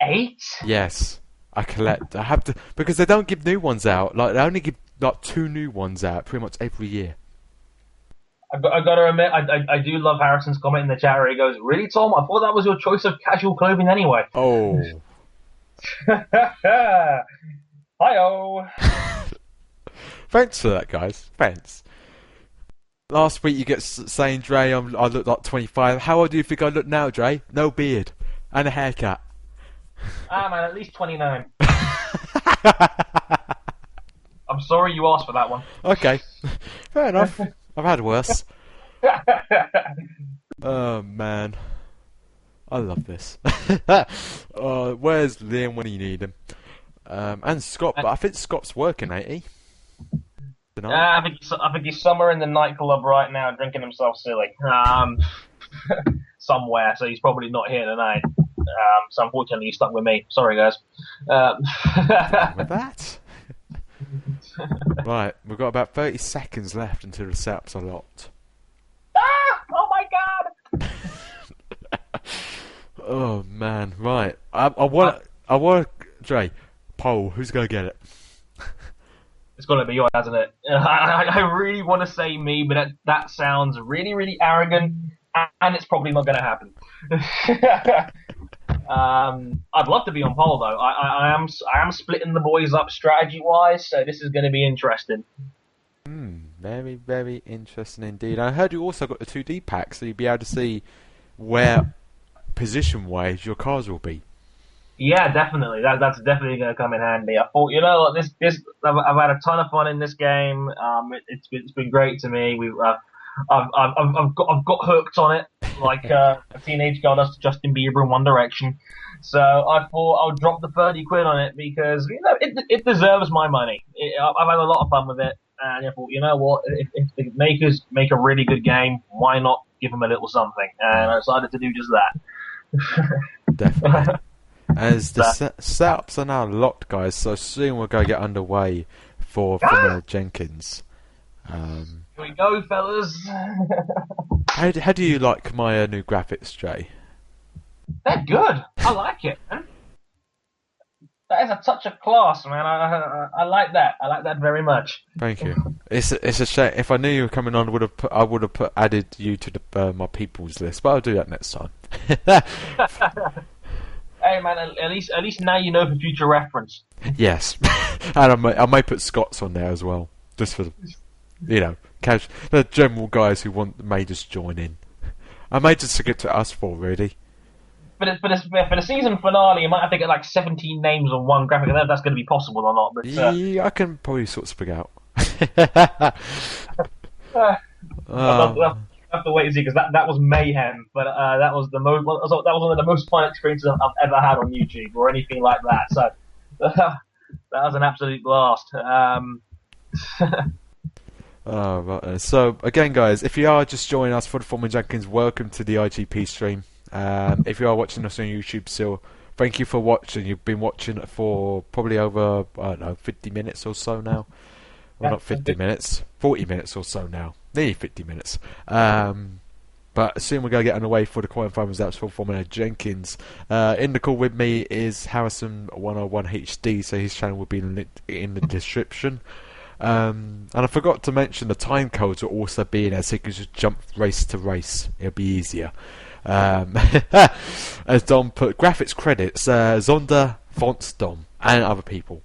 8? Yes, I collect. I have to because they don't give new ones out. Like they only give like 2 new ones out pretty much every year. I've got to admit, I do love Harrison's comment in the chat where he goes, "Really, Tom? I thought that was your choice of casual clothing anyway." Oh. Hi-oh. Thanks for that, guys. Thanks. Last week you get saying, Dre, I look like 25. How old do you think I look now, Dre? No beard and a haircut. Man, at least 29. I'm sorry you asked for that one. Okay, fair enough. I've had worse. Oh man, I love this. Where's Liam when you need him? And Scott, but I think Scott's working, ain't he? I think he's somewhere in the nightclub right now, drinking himself silly. Somewhere, so he's probably not here tonight. So unfortunately, he's stuck with me. Sorry, guys. With that. Right, we've got about 30 seconds left until the setups are locked. Oh my god! Oh man, right. I want Dre, poll, who's gonna get it? It's gonna be yours, hasn't it? I really want to say me, but that sounds really, really arrogant, and it's probably not gonna happen. I'd love to be on pole though. I am splitting the boys up strategy wise, so this is going to be interesting. Very, very interesting indeed. I heard you also got the 2D pack, so you'll be able to see where position-wise your cars will be. Yeah, definitely. That's definitely going to come in handy. I thought, this I've had a ton of fun in this game. It's been great to me. I've got hooked on it like a teenage girl does to Justin Bieber in One Direction. So I thought I'll drop the 30 quid on it because it deserves my money. I've had a lot of fun with it, and I thought, you know what, if the makers make a really good game, why not give them a little something? And I decided to do just that. Definitely. As the setups are now locked, guys, so soon we're going to get underway for Jenkins. Here we go, fellas. How do you like my new graphics, Jay? They're good. I like it, man. That is a touch of class, man. I like that. I like that very much. Thank you. It's a shame. If I knew you were coming on, I would have added you to my people's list, but I'll do that next time. Hey, man. At least now you know for future reference. Yes, and I may put Scots on there as well, just for the general guys who may just join in. I may just skip to us four, really. For the season finale, you might have to get like 17 names on one graphic. I don't know if that's going to be possible or not. But yeah, I can probably sort of sprig out. We'll have to wait and see because that was mayhem. But that was one of the most fun experiences I've ever had on YouTube or anything like that. So that was an absolute blast. Right. So again, guys, if you are just joining us for the Formula Jenkins, welcome to the iGP stream. If you are watching us on YouTube still, thank you for watching. You've been watching for probably over 50 minutes or so now. Well, not 50 minutes, 40 minutes or so now. Nearly 50 minutes. But soon we're going to get underway for the qualifying results for Formula Jenkins. In the call with me is Harrison101HD, so his channel will be linked in the description. And I forgot to mention the time codes will also be in there, so you can just jump race to race. It'll be easier. As Dom put, graphics credits, Zonda, Fonts, Dom, and other people.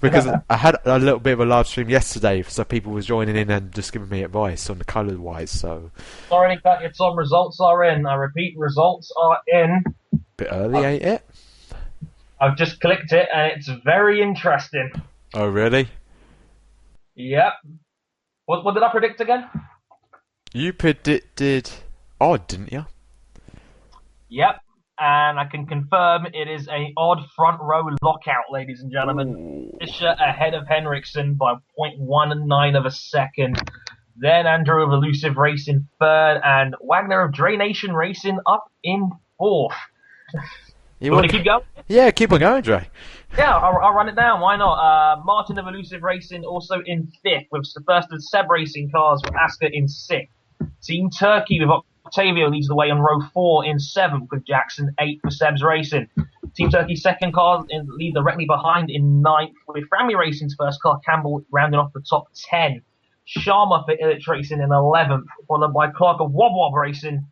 Because I had a little bit of a live stream yesterday, so people was joining in and just giving me advice on the colour wise. So sorry, cut your Tom. Results are in. I repeat, results are in. Bit early, ain't it? I've just clicked it, and it's very interesting. Oh, really? Yep. What did I predict again? You predicted odd, didn't you? Yep. And I can confirm it is an odd front row lockout, ladies and gentlemen. Fischer ahead of Henriksen by 0.19 of a second. Then Andrew of Elusive Racing third, and Wagner of Dre Nation Racing up in fourth. You want to keep going? Yeah, keep on going, Dre. Yeah, I'll run it down. Why not? Martin of Elusive Racing also in fifth, with the first of Seb Racing cars with Asker in sixth. Team Turkey with Octavio leads the way on row 4 in 7th, with Jackson 8th for Seb's Racing. Team Turkey's second car lead directly behind in 9th, with Frammy Racing's first car, Campbell, rounding off the top 10. Sharma for Illich Racing in 11th, followed by Clark of Wob Wob Racing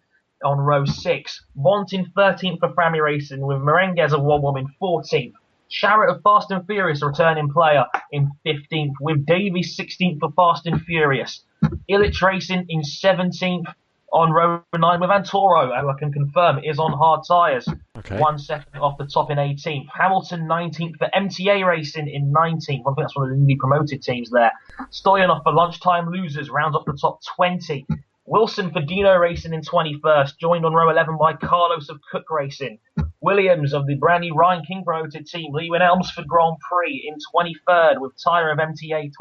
on row 6. Bont in 13th for Frammy Racing, with Merenguez of Wob Wob in 14th. Sharrett of Fast and Furious, a returning player, in 15th, with Davies 16th for Fast and Furious. Illich Racing in 17th on row 9, with Antoro, who I can confirm is on hard tyres. Okay. 1 second off the top in 18th. Hamilton 19th for MTA Racing in 19th. I think that's one of the newly promoted teams there. Stoyanov for Lunchtime Losers rounds up the top 20. Wilson for Dino Racing in 21st, joined on row 11 by Carlos of Cook Racing. Williams of the brand new Ryan King promoted team, Lewin Elmsford Grand Prix in 23rd, with Tyler of MTA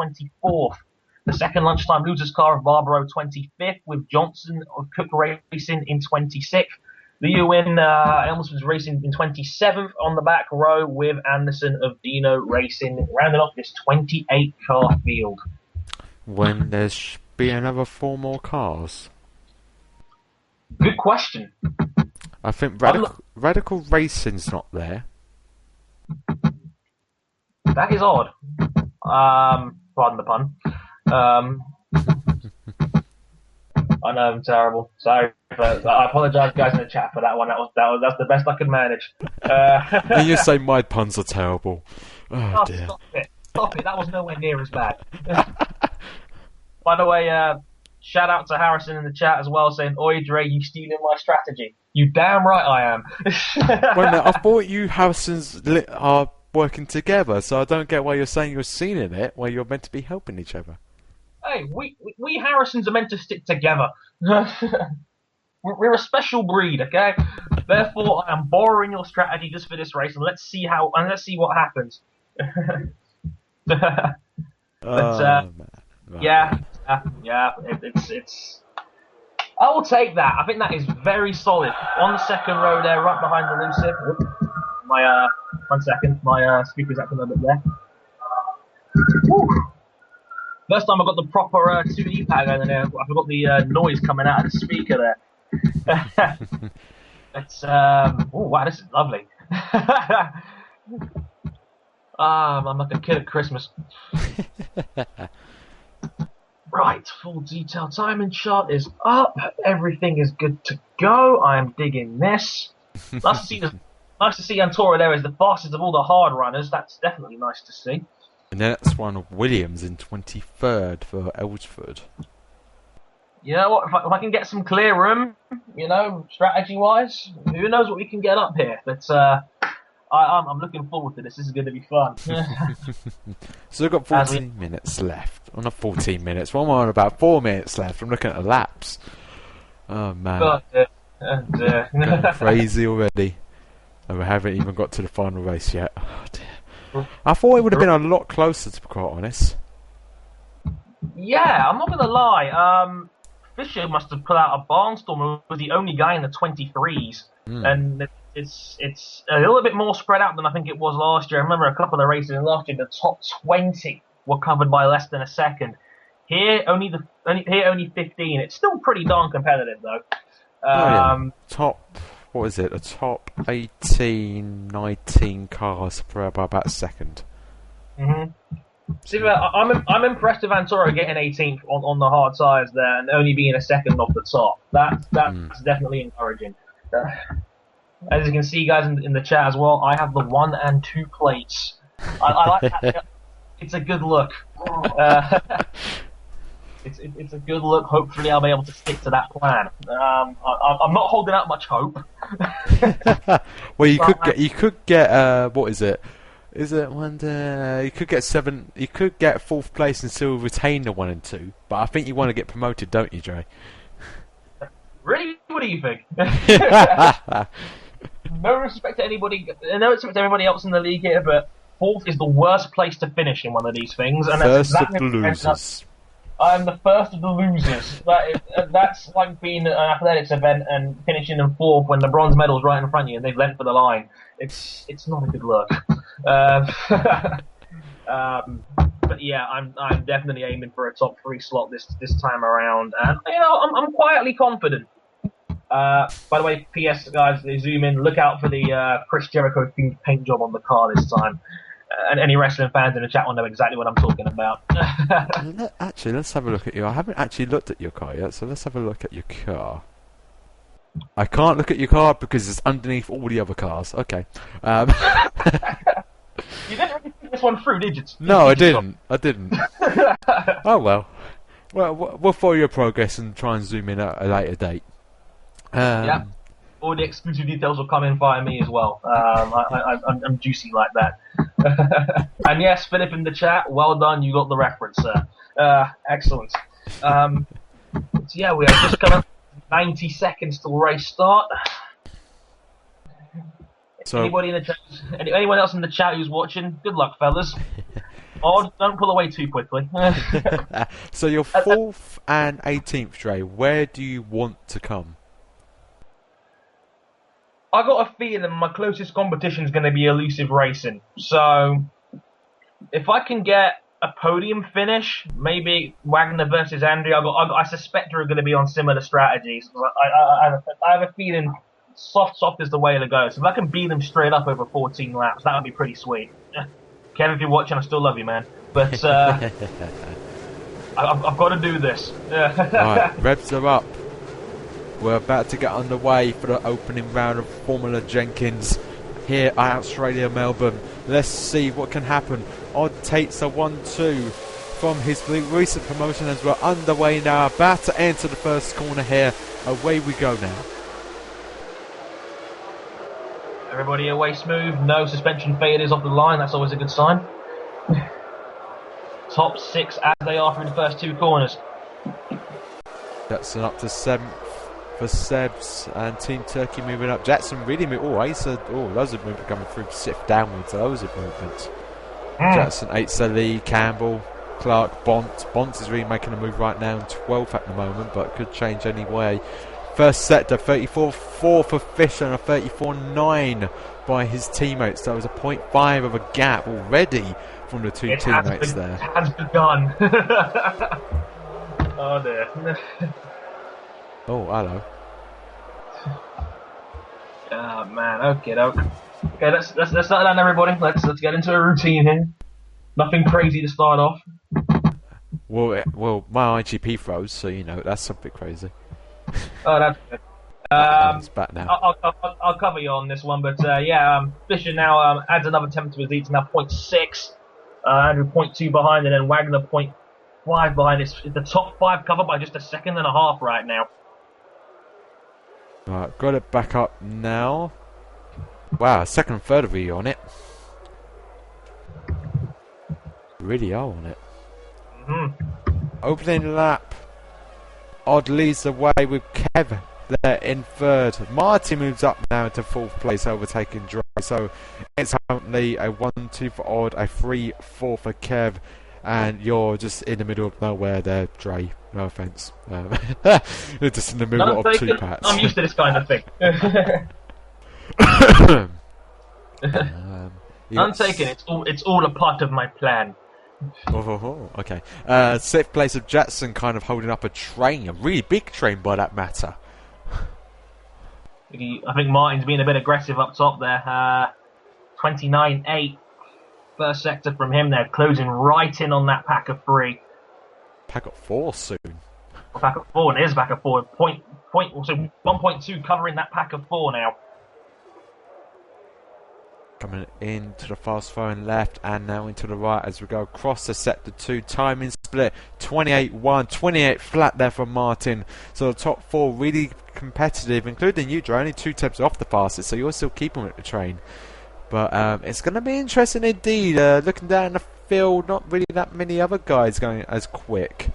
24th. The second Lunchtime Losers car of Barbaro 25th, with Johnson of Cook Racing in 26th. Lewin Elmsford's Racing in 27th on the back row, with Anderson of Dino Racing rounding off this 28 car field. When there's be another 4 more cars? Good question. I think Radical Racing's not there. That is odd. Pardon the pun. I know I'm terrible. Sorry. But I apologise, guys, in the chat for that one. That's the best I could manage. And you say my puns are terrible. Oh dear. Stop it! Stop it! That was nowhere near as bad. By the way, shout out to Harrison in the chat as well, saying, "Oi, Dre, you stealing my strategy." You damn right I am. Wait a minute, I thought you Harrisons are working together, so I don't get why you're saying you're stealing it, where you're meant to be helping each other. Hey, we Harrisons are meant to stick together. We're a special breed, okay? Therefore, I am borrowing your strategy just for this race, and let's see what happens. But yeah, it's. I will take that. I think that is very solid. On the second row there, right behind the elusive. My 1 second, my speaker's acting a little bit there. Woo. First time I got the proper 2E pad going in there. I forgot the noise coming out of the speaker there. It's oh wow, this is lovely. I'm like a kid at Christmas. Right, full detail timing chart is up. Everything is good to go. I'm digging this. Nice to see Antora there as the fastest of all the hard runners. That's definitely nice to see. And then that's one of Williams in 23rd for Elsford. You know what? If I can get some clear room, strategy-wise, who knows what we can get up here. But I'm looking forward to this. This is going to be fun. So we've got 14 minutes left. Well, not 14 minutes. One more, about 4 minutes left. I'm looking at the laps. Oh man, going crazy already. And we haven't even got to the final race yet. Oh dear. I thought it would have been a lot closer, to be quite honest. Yeah, I'm not going to lie. Fisher must have put out a barnstorm and was the only guy in the 23s. And it's a little bit more spread out than I think it was last year. I remember a couple of races last year, the top 20 were covered by less than a second. Here, only 15. It's still pretty darn competitive, though. What is it? The top 18, 19 cars for about a second. See, I'm impressed with Antora getting 18th on the hard tyres there and only being a second off the top. That's definitely encouraging. As you can see, guys, in the chat as well, I have the 1 and 2 plates. I like that. It's a good look. It's a good look. Hopefully, I'll be able to stick to that plan. I'm not holding out much hope. Well, you could get what is it? Is it one? You could get 7. You could get 4th place and still retain the 1 and 2. But I think you want to get promoted, don't you, Dre? Really? What do you think? No respect to anybody. No respect to everybody else in the league here, but 4th is the worst place to finish in one of these things. And first of the losers. I'm the first of the losers. That's like being at an athletics event and finishing in 4th when the bronze medal's right in front of you and they've lent for the line. It's not a good look. But yeah, I'm definitely aiming for a top 3 slot this time around, and I'm quietly confident. By the way, PS guys, they zoom in. Look out for the Chris Jericho themed paint job on the car this time. And any wrestling fans in the chat will know exactly what I'm talking about. Actually, let's have a look at you. I haven't actually looked at your car yet, so let's have a look at your car. I can't look at your car because it's underneath all the other cars. Okay. You didn't really think this one through, did you? No, I didn't. Oh well. We'll follow your progress and try and zoom in at a later date. Yeah. All the exclusive details will come in via me as well. I'm juicy like that. And yes, Philip in the chat, well done, you got the reference, sir. Excellent. So yeah, we are just coming 90 seconds till race start. So, anybody in the chat, anyone else in the chat who's watching, good luck, fellas. Oh, don't pull away too quickly. So you're 4th and 18th, Dre. Where do you want to come? I got a feeling my closest competition is going to be elusive racing. So, if I can get a podium finish, maybe Wagner versus Andy, I suspect we're going to be on similar strategies. I have a feeling soft is the way to go. So if I can beat them straight up over 14 laps, that would be pretty sweet. Kev, if you're watching, I still love you, man. But I've got to do this. Alright, revs are up. We're about to get underway for the opening round of Formula Jenkins here at Australia, Melbourne. Let's see what can happen. Odd takes a 1-2 from his recent promotion as we're underway now. About to enter the first corner here. Away we go now. Everybody away smooth, no suspension failures off the line, that's always a good sign. Top 6 as they are from the first 2 corners. Jackson up to 7th for Sebs, and Team Turkey moving up. Jackson really moving. Loads of movement coming through. Sift downwards. Loads of movement. Jackson 8th, Lee, Campbell, Clark, Bont is really making a move right now. 12th at the moment, but could change anyway. First sector 34.4 for Fisher and a 34.9 by his teammates. That was a 0.5 of a gap already from the two teammates there. It has begun. Oh dear. Oh, hello. Oh man, okay, let's start down, everybody. Let's get into a routine here. Nothing crazy to start off. Well, my iGP froze, so you know that's something crazy. Oh, that's good. It's back now. I'll cover you on this one, but Fisher now adds another attempt to his lead to now 0.6. Andrew 0.2 behind, and then Wagner 0.5 behind. It's the top 5 covered by just a second and a half right now. Right, got it back up now. Wow, second and third of you on it. Really are on it. Opening lap. Odd leads the way with Kev there in third. Martin moves up now to 4th place, overtaking Dre. So it's currently a 1-2 for Odd, a 3-4 for Kev, and you're just in the middle of nowhere there, Dre. No offence. You're just in the middle of 2 pats. I'm used to this kind of thing. Untaken. It's all a part of my plan. Okay. 6th place of Jackson, kind of holding up a train, a really big train by that matter. I think Martin's being a bit aggressive up top there. 29.8. First sector from him there, closing right in on that pack of 3. Pack of 4 soon. Pack of 4, and it is back of 4. So 1.2 covering that pack of 4 now. Coming into the fast flowing left and now into the right as we go across the sector 2. Timing split 28-1, 28 flat there from Martin. So the top 4 really competitive, including you, Dre. Only 2 tips off the fastest, so you're still keeping with the train. But it's going to be interesting indeed. Looking down the field, not really that many other guys going as quick.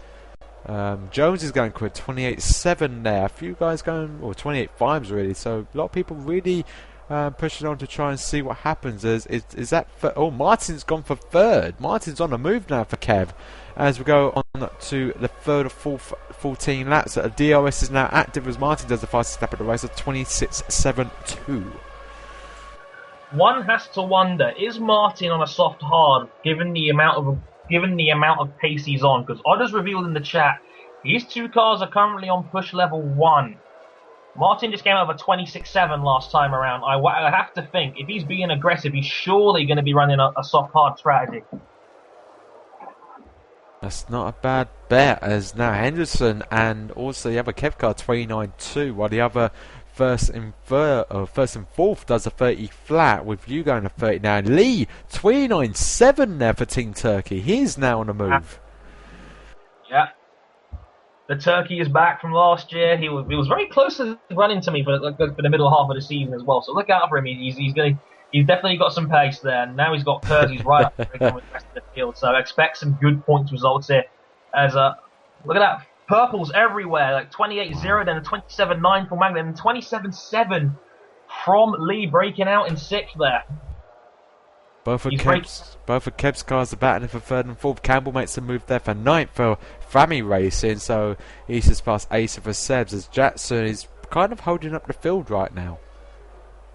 Jones is going quick, 28.7 there. A few guys going, or 28.5s really. So a lot of people really pushing on to try and see what happens. Is that Martin's gone for 3rd. Martin's on the move now for Kev as we go on to the 3rd or 4th 14 laps. DRS is now active as Martin does the fastest lap of the race of 26.72. One has to wonder, is Martin on a soft hard given the amount of pace he's on? Because Odders revealed in the chat these 2 cars are currently on push level 1. Martin just came out of a 26.7 last time around. I have to think, if he's being aggressive, he's surely going to be running a soft hard strategy. That's not a bad bet, as now Henderson and also the other Kev car 29.2, while the other first and 4th does a 30 flat, with you going to 39. Lee 29.7 there for Team Turkey. He's now on the move. Yeah. The Turkey is back from last year. He was very close to running to me for the middle half of the season as well. So look out for him. He's definitely got some pace there. And now he's got Percy's right up with the rest of the field. So expect some good points results here. As look at that, purples everywhere. Like 28.0, then a 27.9 from Wagner, and 27.7 from Lee breaking out in 6th there. Both of Kev's cars are battling for 3rd and 4th. Campbell makes a move there for 9th for Frammy Racing, so he's just past Ace for Sebs as Jackson is kind of holding up the field right now.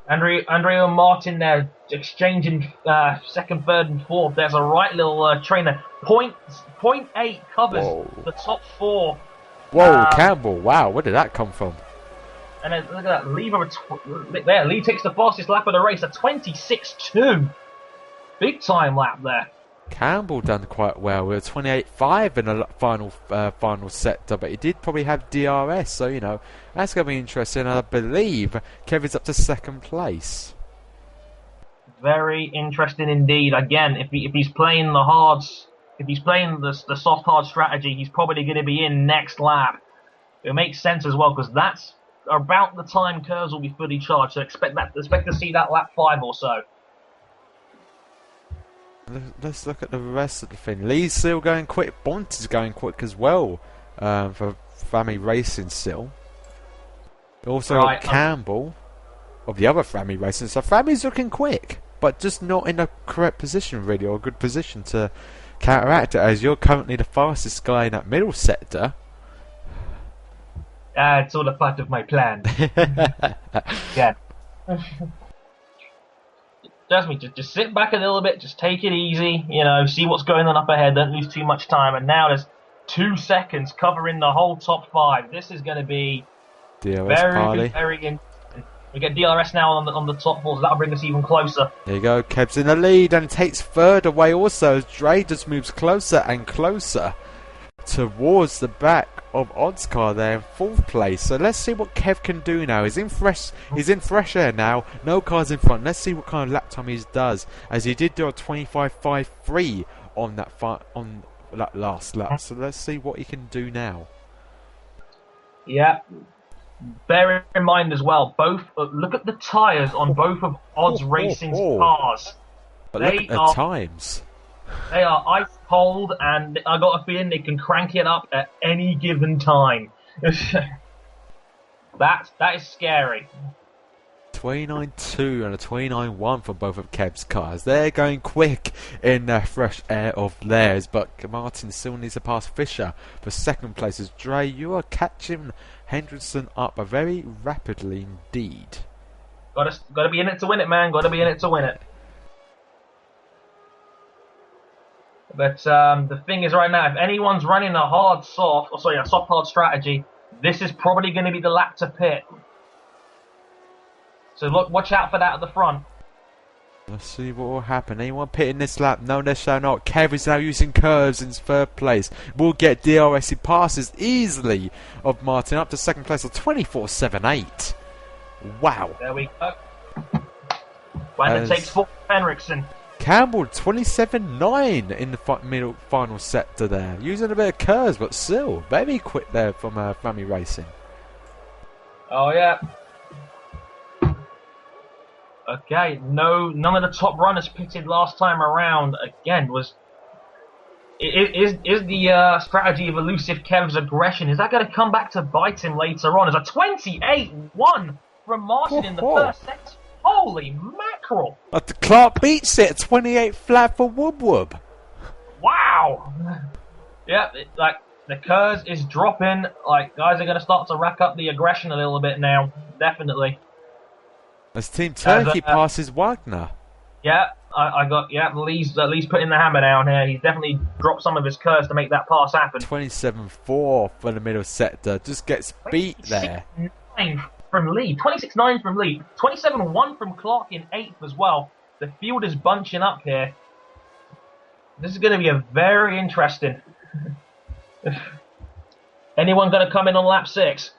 Andrea and Martin there exchanging 2nd, 3rd and 4th. There's a right little train there. 0.8 covers the top 4. Whoa, Campbell, wow, where did that come from? And then, look at that, Lee takes the fastest lap of the race, a 26.2. Big time lap there. Campbell done quite well with a 28.5 in the final sector, but he did probably have DRS, so you know that's going to be interesting. I believe Kevin's up to second place. Very interesting indeed. Again, if he's playing the hards, if he's playing the soft hard strategy, he's probably going to be in next lap. It makes sense as well because that's about the time curves will be fully charged. So expect to see that lap 5 or so. Let's look at the rest of the thing. Lee's still going quick. Bont is going quick as well for Frammy Racing still. Also got Campbell of the other Frammy Racing. So Frammy's looking quick, but just not in the correct position really, or a good position to counteract it, as you're currently the fastest guy in that middle sector. It's all a part of my plan. Yeah. Just sit back a little bit, just take it easy, you know, see what's going on up ahead, don't lose too much time. And now there's 2 seconds covering the whole top 5. This is going to be very interesting. We get DRS now on the top 4, so that'll bring us even closer. There you go, Kev's in the lead and takes third away also as Dre just moves closer and closer towards the back of Oddscar there in 4th place. So let's see what Kev can do now. He's in fresh air now. No cars in front. Let's see what kind of lap time he does, as he did do a 25.53 on that last lap. So let's see what he can do now. Yeah. Bear in mind as well, both look at the tyres on both of Odds Racing's cars. But look at the times. They are ice cold, and I got a feeling they can crank it up at any given time. That is scary. 29.2 and a 29.1 for both of Kev's cars. They're going quick in the fresh air of theirs, but Martin still needs to pass Fisher for second place. As Dre, you are catching Henderson up very rapidly indeed. Gotta be in it to win it, man. Gotta be in it to win it. But the thing is, right now, if anyone's running a soft hard strategy, this is probably going to be the lap to pit. So look, watch out for that at the front. Let's see what will happen. Anyone pitting this lap? No, they shall not. Kev is now using curves in 3rd place. Will get DRS. He passes easily of Martin up to second place of 24.78. Wow. There we go. It takes 4 Henriksen. Campbell 27.9 in the final sector there, using a bit of curves, but still very quick there from Frammy Racing. Oh yeah. Okay, none of the top runners pitted last time around. Again, is the strategy of elusive Kev's aggression, is that going to come back to bite him later on? As a 28.1 from Martin in the first sector. Holy mackerel! Clark beats it. 28 flat for Wub Wub. Wow. Yeah, like the curves is dropping. Like guys are going to start to rack up the aggression a little bit now. Definitely. As Team Turkey passes Wagner. Yeah, Lee's putting the hammer down here. He's definitely dropped some of his curves to make that pass happen. 27.4 for the middle sector. Just gets beat there. From Lee, 26.9 from Lee, 27.1 from Clark in 8th as well. The field is bunching up here. This is going to be a very interesting. Anyone going to come in on lap 6?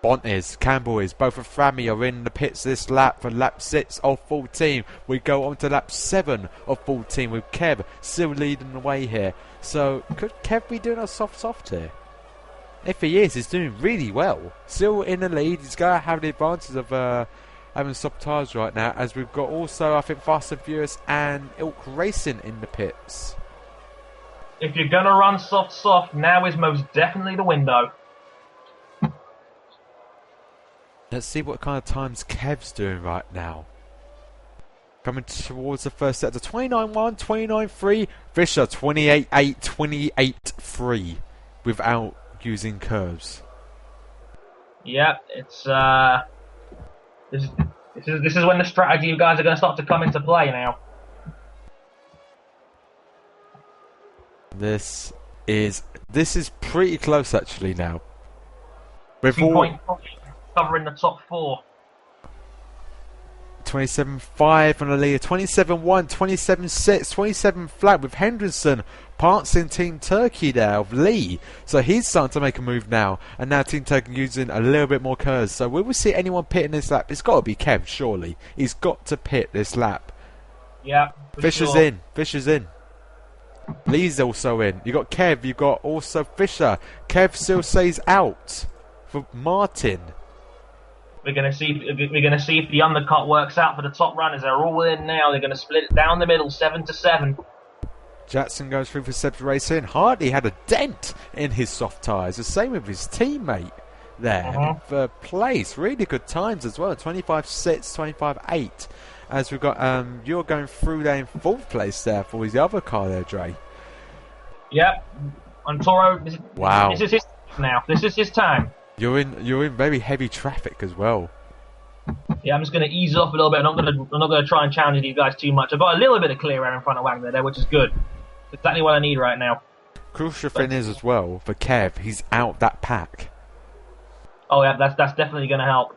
Bont is, Campbell is, both of Frammy are in the pits this lap for lap 6 of 14. We go on to lap 7 of 14 with Kev still leading the way here. So could Kev be doing a soft here? If he is, he's doing really well. Still in the lead. He's going to have the advantage of having soft tyres right now, as we've got also, I think, Fast and Furious and Ilk Racing in the pits. If you're going to run soft, now is most definitely the window. Let's see what kind of times Kev's doing right now. Coming towards the first sector. 29.1, 29.3. Fisher, 28.8, 28.3. Without using curves. Yeah, it's this is when the strategy you guys are going to start to come into play now. This is pretty close actually now. 2.5 covering the top 4. 27.5 on the lead, 27.1, 27.6, 27 flat with Henderson passing Team Turkey there of Lee. So he's starting to make a move now, and now Team Turkey using a little bit more curves. So will we see anyone pitting this lap? It's got to be Kev, surely. He's got to pit this lap. Yeah. Fisher's sure. in. Fisher's in. Lee's also in. You got Kev. You got also Fisher. Kev still stays out for Martin. We're gonna see if the undercut works out for the top runners. They're all in now. They're gonna split it down the middle, 7-7. Jackson goes through for Seb's racing. Hardly had a dent in his soft tyres. The same with his teammate there. For place, really good times as well. 25.6, 25.8. As we've got, you're going through there in 4th place there for the other car there, Dre. Yep. On Toro. Wow. This is his now. This is his time. You're in very heavy traffic as well. Yeah, I'm just going to ease off a little bit. I'm not going to try and challenge these guys too much. I've got a little bit of clear air in front of Wagner there, which is good. It's exactly what I need right now. Crucial thing is as well for Kev, he's out that pack. Oh yeah, that's definitely going to help.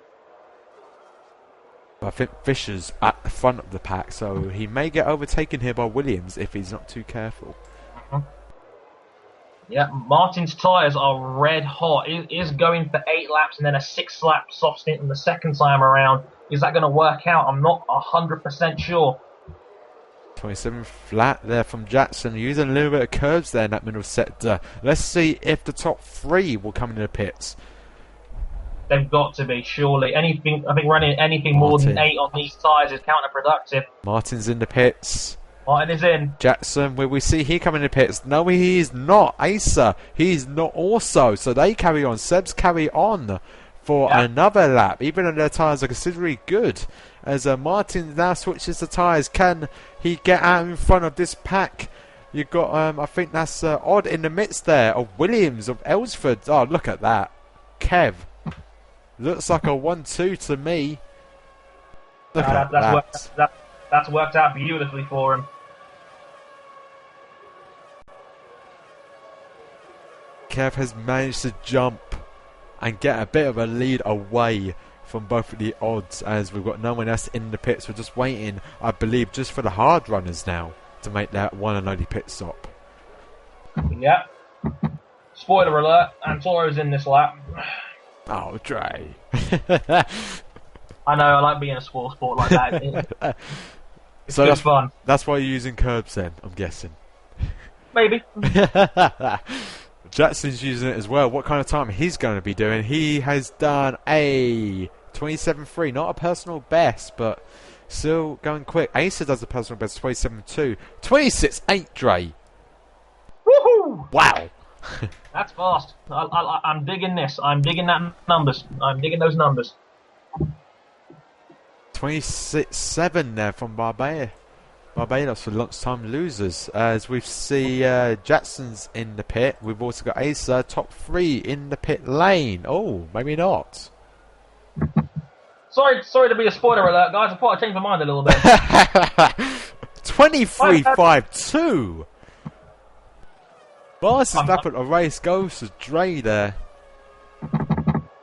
I think Fisher's at the front of the pack, so he may get overtaken here by Williams if he's not too careful. Yeah, Martin's tyres are red hot. He is going for 8 laps and then a 6-lap soft stint in the second time around. Is that going to work out? I'm not 100% sure. 27 flat there from Jackson, using a little bit of curves there in that middle sector. Let's see if the top 3 will come into the pits. They've got to be, surely. I think running anything more than 8 on these tyres is counterproductive. Martin's in the pits. Martin is in. Jackson, will we see he coming in the pits? No, he is not. Asa, he's not also. So they carry on. Seb's carry on for another lap, even though their tyres are considerably good. As Martin now switches the tyres. Can he get out in front of this pack? You've got, I think that's Odd in the midst there of Williams, of Elsford. Oh, look at that. Kev. Looks like a 1-2 to me. Look at that. That's worked out beautifully for him. Kev has managed to jump and get a bit of a lead away from both of the odds, as we've got no one else in the pits. We're just waiting, I believe, just for the hard runners now to make that one and only pit stop. Yep. Spoiler alert, Antoro's in this lap. Oh, Dre. I know, I like being a sport like that. It's so good fun. That's why you're using curbs then, I'm guessing. Maybe. Jackson's using it as well. What kind of time he's going to be doing? He has done a 27.3, not a personal best, but still going quick. Asa does the personal best, 27.2. 26.8, Dre. Woohoo! Wow. That's fast. I'm digging this. I'm digging that numbers. I'm digging those numbers. 26.7 there from Barbados for lunchtime losers. As we see Jackson's in the pit. We've also got Asa, top 3 in the pit lane. Oh, maybe not. Sorry to be a spoiler alert, guys. I thought I changed my mind a little bit. 23.52. Fastest lap at the race goes to Dre there.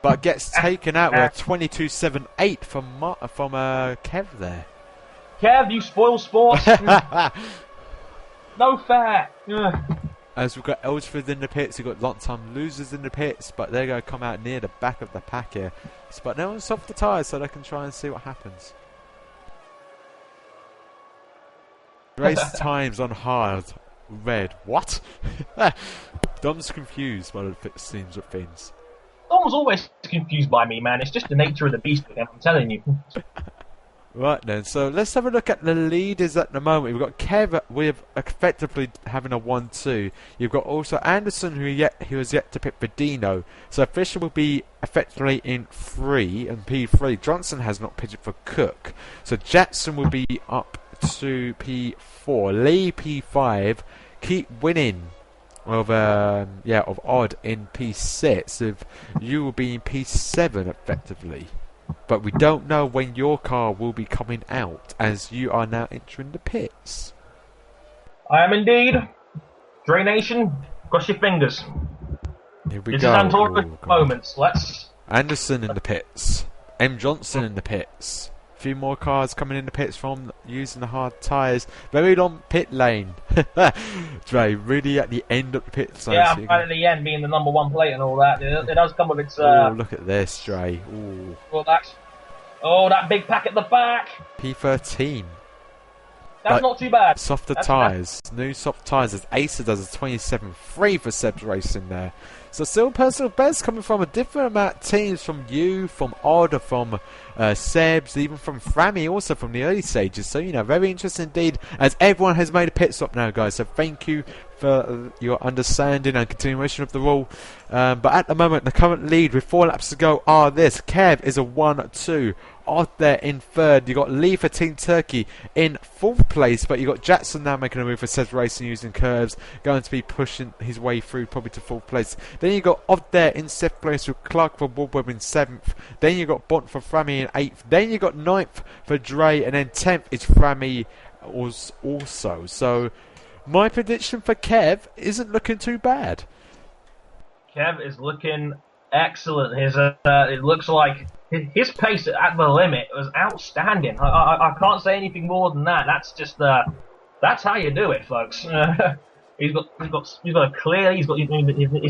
But gets taken out with a 22.78 from Kev there. Kev, you spoil sports. No fair. As we've got Elsford in the pits, we've got lunchtime losers in the pits, but they're going to come out near the back of the pack here. But no one's off the tyres, so they can try and see what happens. Race times on hard. Red. What? Dom's confused by the seams of things. Dom's always confused by me, man. It's just the nature of the beast with him, I'm telling you. Right then, so let's have a look at the leaders at the moment. We've got Kev with effectively having a 1-2. You've got also Anderson who has yet to pick Bedino. So Fisher will be effectively in 3 and P3. Johnson has not picked it for Cook. So Jackson will be up to P4. Lee P5. Keep winning of Odd in P6. If you will be in P7 effectively. But we don't know when your car will be coming out, as you are now entering the pits. I am indeed. Dre Nation, cross your fingers. Here we this go. Is Antoro's moments. Let's. Anderson in the pits. M. Johnson in the pits. few more cars coming in the pits from using the hard tyres. Very long pit lane. Dre, really at the end of the pit zone. Yeah, right at the end, being the number 1 plate and all that. It does come with its. Oh, look at this, Dre. Ooh. Well, that big pack at the back. P13. That's not too bad. Softer tyres. New soft tyres as Acer does a 27.3 for Seb's Racing there. So still personal best coming from a different amount of teams, from you, from Odd, from Seb's, even from Frammy, also from the early stages. So, very interesting indeed, as everyone has made a pit stop now, guys. So thank you for your understanding and continuation of the rule. But at the moment, the current lead with 4 laps to go are this. Kev is a 1-2. Odd there in 3rd. You got Lee for Team Turkey in 4th place, but you got Jackson now making a move for Seb's Racing using curves, going to be pushing his way through probably to 4th place. Then you got Odd there in 7th place with Clark for Woodward in 7th. Then you got Bont for Frammy in 8th. Then you got 9th for Dre, and then 10th is Frammy also. So my prediction for Kev isn't looking too bad. Kev is looking excellent. It looks like his pace at the limit was outstanding. I can't say anything more than that. That's just that's how you do it, folks. He's got a clear. His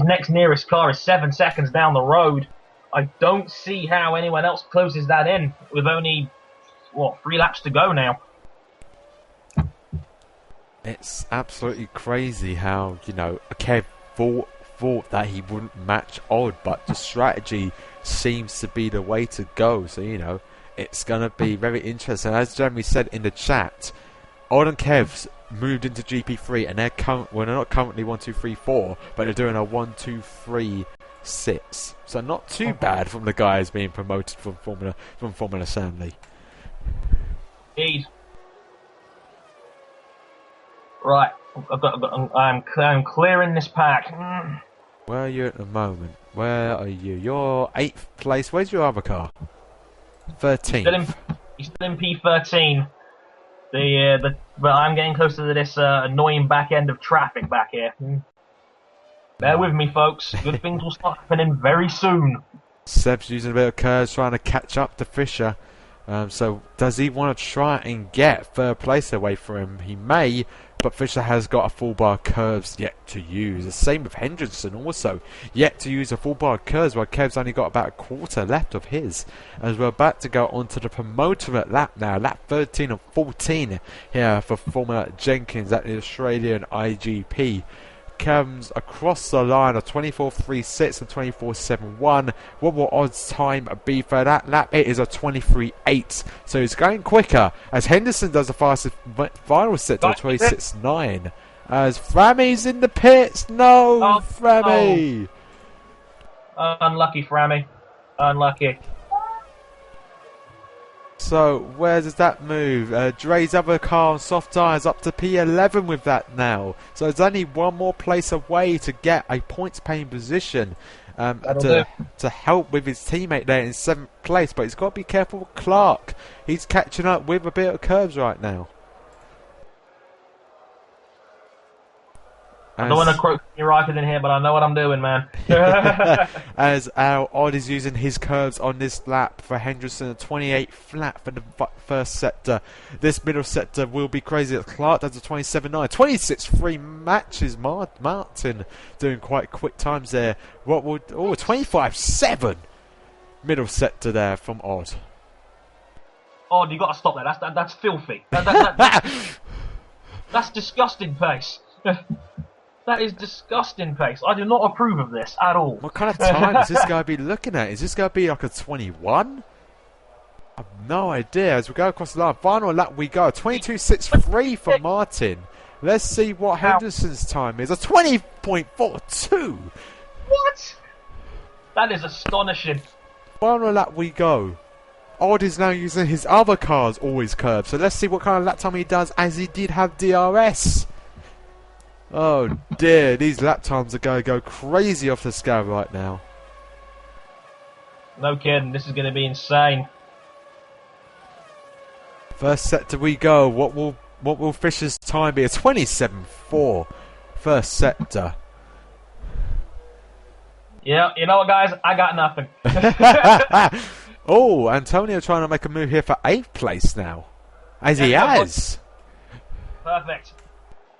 next nearest car is 7 seconds down the road. I don't see how anyone else closes that in with only 3 laps to go now. It's absolutely crazy how Kev thought that he wouldn't match Odd, but the strategy seems to be the way to go. So it's gonna be very interesting. As Jeremy said in the chat, Odd and Kev's moved into GP3, and they're not currently 1, 2, 3, 4, but they're doing a 1, 2, 3, 6. So not too bad from the guys being promoted from Formula Stanley. Indeed. Right, I'm clearing this pack. Where are you at the moment? Where are you? You're 8th place. Where's your other car? 13th. He's still in P13. But I'm getting closer to this annoying back end of traffic back here. Bear with me, folks. Good things will start happening very soon. Seb's using a bit of curves, trying to catch up to Fisher. So does he want to try and get 3rd place away from him? He may, but Fisher has got a full bar of curves yet to use. The same with Hendrickson, also yet to use a full bar of curves, while Kev's only got about a quarter left of his. As we're about to go on to the penultimate lap now, lap 13 and 14 here for former Jenkins at the Australian iGP. Comes across the line of 24.36 and 24.71. What will Odd's time be for that lap? It is a 23.8. So he's going quicker as Henderson does the fastest final set to 26.9. As Frammy's in the pits. No, Frammy. Unlucky, Frammy. Unlucky. So where does that move? Dre's other car on soft tyres up to P11 with that now. So there's only one more place away to get a points paying position to help with his teammate there in 7th place. But he's got to be careful with Clark. He's catching up with a bit of curves right now. I don't want to quote your Raikkonen in here, but I know what I'm doing, man. As our Odd is using his curves on this lap for Henderson, a 28 flat for the first sector. This middle sector will be crazy. Clark does a 27.9. 26.3 matches. Martin doing quite quick times there. 25.7 middle sector there from Odd. Odd, you got to stop that. That's filthy. That's disgusting pace. That is disgusting pace. I do not approve of this at all. What kind of time is this guy be looking at? Is this going to be like a 21? I have no idea. As we go across the line, final lap we go. 22.63 for Martin. Let's see what Henderson's time is. A 20.42. What? That is astonishing. Final lap we go. Odd is now using his other car's always curved. So let's see what kind of lap time he does, as he did have DRS. Oh dear, these lap times are going to go crazy off the scale right now. No kidding, this is going to be insane. First sector we go. What will Fisher's time be? A 27.4. First sector. Yeah, you know what, guys? I got nothing. Oh, Antonio trying to make a move here for 8th place now. As he has. Perfect.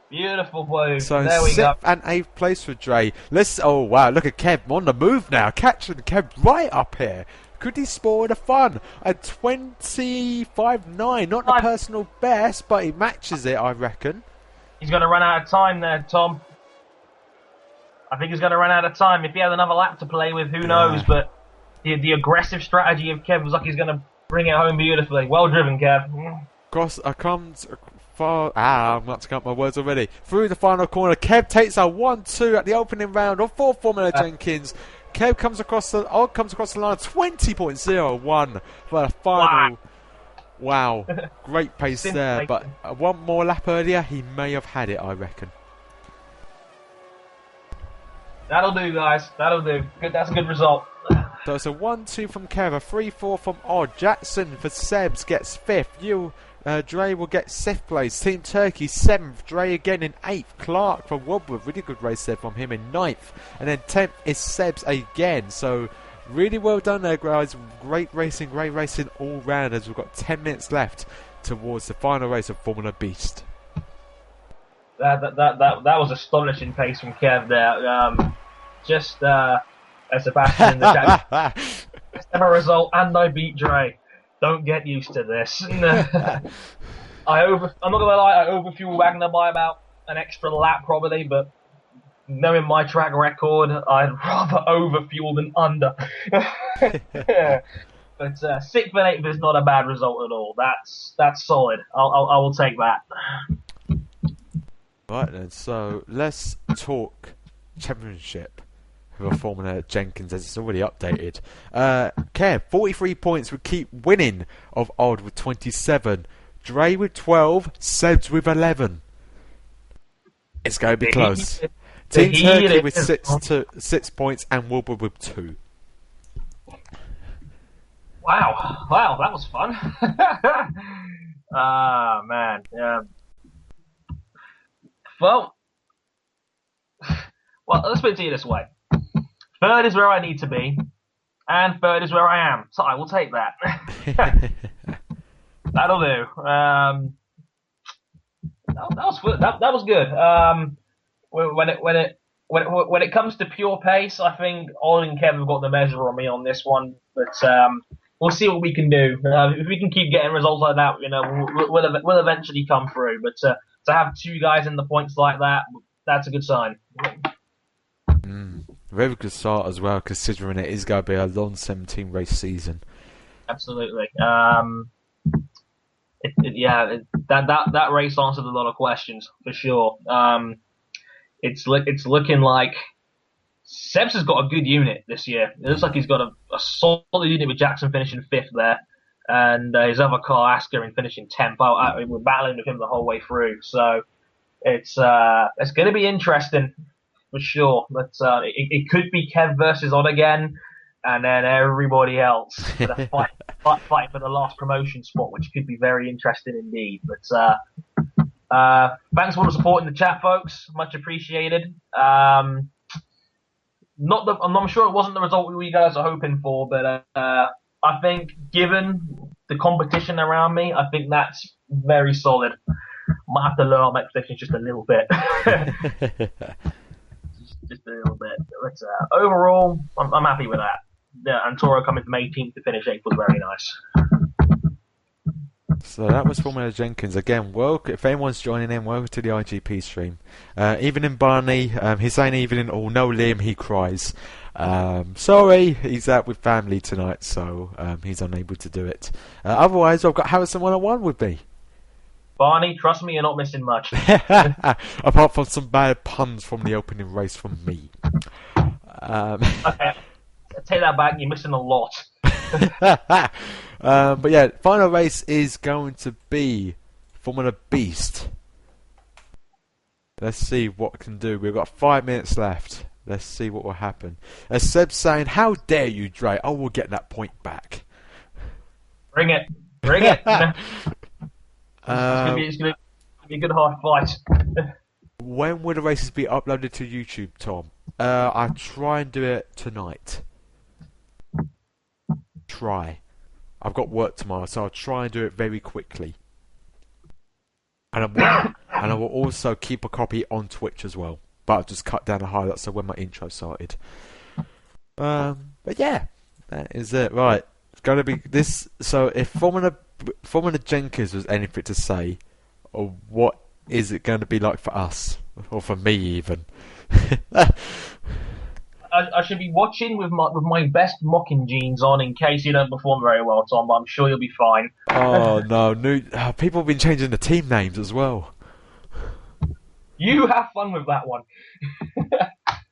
Beautiful blue. So there we go. 6th and 8th place for Dre. Oh wow, look at Kev on the move now. Catching Kev right up here. Could he score the fun? A 25.9. Not the personal best, but he matches it, I reckon. He's going to run out of time there, Tom. I think he's going to run out of time. If he has another lap to play with, who knows? But the aggressive strategy of Kev was like he's going to bring it home beautifully. Well driven, Kev. I'm not to count my words already. Through the final corner, Kev takes a 1-2 at the opening round of Formula Jenkins. Kev comes across the line 20.01 for the final. Wow. Great pace there, but one more lap earlier, he may have had it, I reckon. That'll do, guys. That'll do. Good. That's a good result. So it's a 1-2 from Kev, a 3-4 from Odd. Jackson for Sebs gets 5th. Dre will get 6th place. Team Turkey 7th. Dre again in 8th. Clark for Woodward. Really good race there from him in 9th. And then 10th is Sebs again. So really well done there, guys. Great racing all round as we've got 10 minutes left towards the final race of Formula Beast. That was astonishing pace from Kev there. As Sebastian in the chat. Best ever result, and I beat Dre. Don't get used to this. I'm not gonna lie, I overfueled Wagner by about an extra lap probably, but knowing my track record, I'd rather overfuel than under. But 6th and 8th is not a bad result at all. That's solid. I will take that. Right then, so let's talk championship for Formula Jenkins as it's already updated. Kev, 43 points would keep winning of Odd with 27. Dre with 12, Sebs with 11. It's going to be close. Team Turkey with 6 points and Wilbur with 2. Wow, that was fun. Man. Well, let's put it to you this way. 3rd is where I need to be, and 3rd is where I am. So I will take that. That'll do. That was good. When it comes to pure pace, I think Ollie and Kevin have got the measure on me on this one. But we'll see what we can do. If we can keep getting results like that, we'll eventually come through. But to have 2 guys in the points like that, that's a good sign. Very good start as well, considering it is going to be a long 17 race season. Absolutely. That race answered a lot of questions for sure. It's looking like Sebs has got a good unit this year. It looks like he's got a solid unit with Jackson finishing 5th there, and his other car Asker finishing 10th. We're battling with him the whole way through, so it's going to be interesting. For sure, but it could be Kev versus Odd again, and then everybody else for the fight for the last promotion spot, which could be very interesting indeed. But thanks for the support in the chat, folks. Much appreciated. I'm sure it wasn't the result you guys are hoping for, but I think given the competition around me, I think that's very solid. Might have to lower my expectations just a little bit. Just a little bit. But overall, I'm happy with that. Yeah, and Toro coming from 18th to finish 8th was very nice. So that was Formula Jenkins. Again, if anyone's joining in, welcome to the iGP stream. Evening Barney, he's saying evening, oh no Liam, he cries. Sorry, he's out with family tonight, so he's unable to do it. Otherwise, I've got Harrison 101 with me. Barney, trust me, you're not missing much. Apart from some bad puns from the opening race from me. Okay, take that back, you're missing a lot. But yeah, final race is going to be Formula Beast. Let's see what we can do. We've got 5 minutes left. Let's see what will happen. As Seb's saying, how dare you, Dre? I will get that point back. Bring it. It's gonna be a good hard fight. When will the races be uploaded to YouTube, Tom? I'll try and do it tonight. Try. I've got work tomorrow, so I'll try and do it very quickly. And I will also keep a copy on Twitch as well. But I'll just cut down the highlights so when my intro started. But yeah, that is it. Right, it's going to be this. So if Formula Jenkins was anything to say, or what is it going to be like for us, or for me even? I should be watching with my best mocking jeans on in case you don't perform very well, Tom. But I'm sure you'll be fine. Oh no, people have been changing the team names as well. You have fun with that one.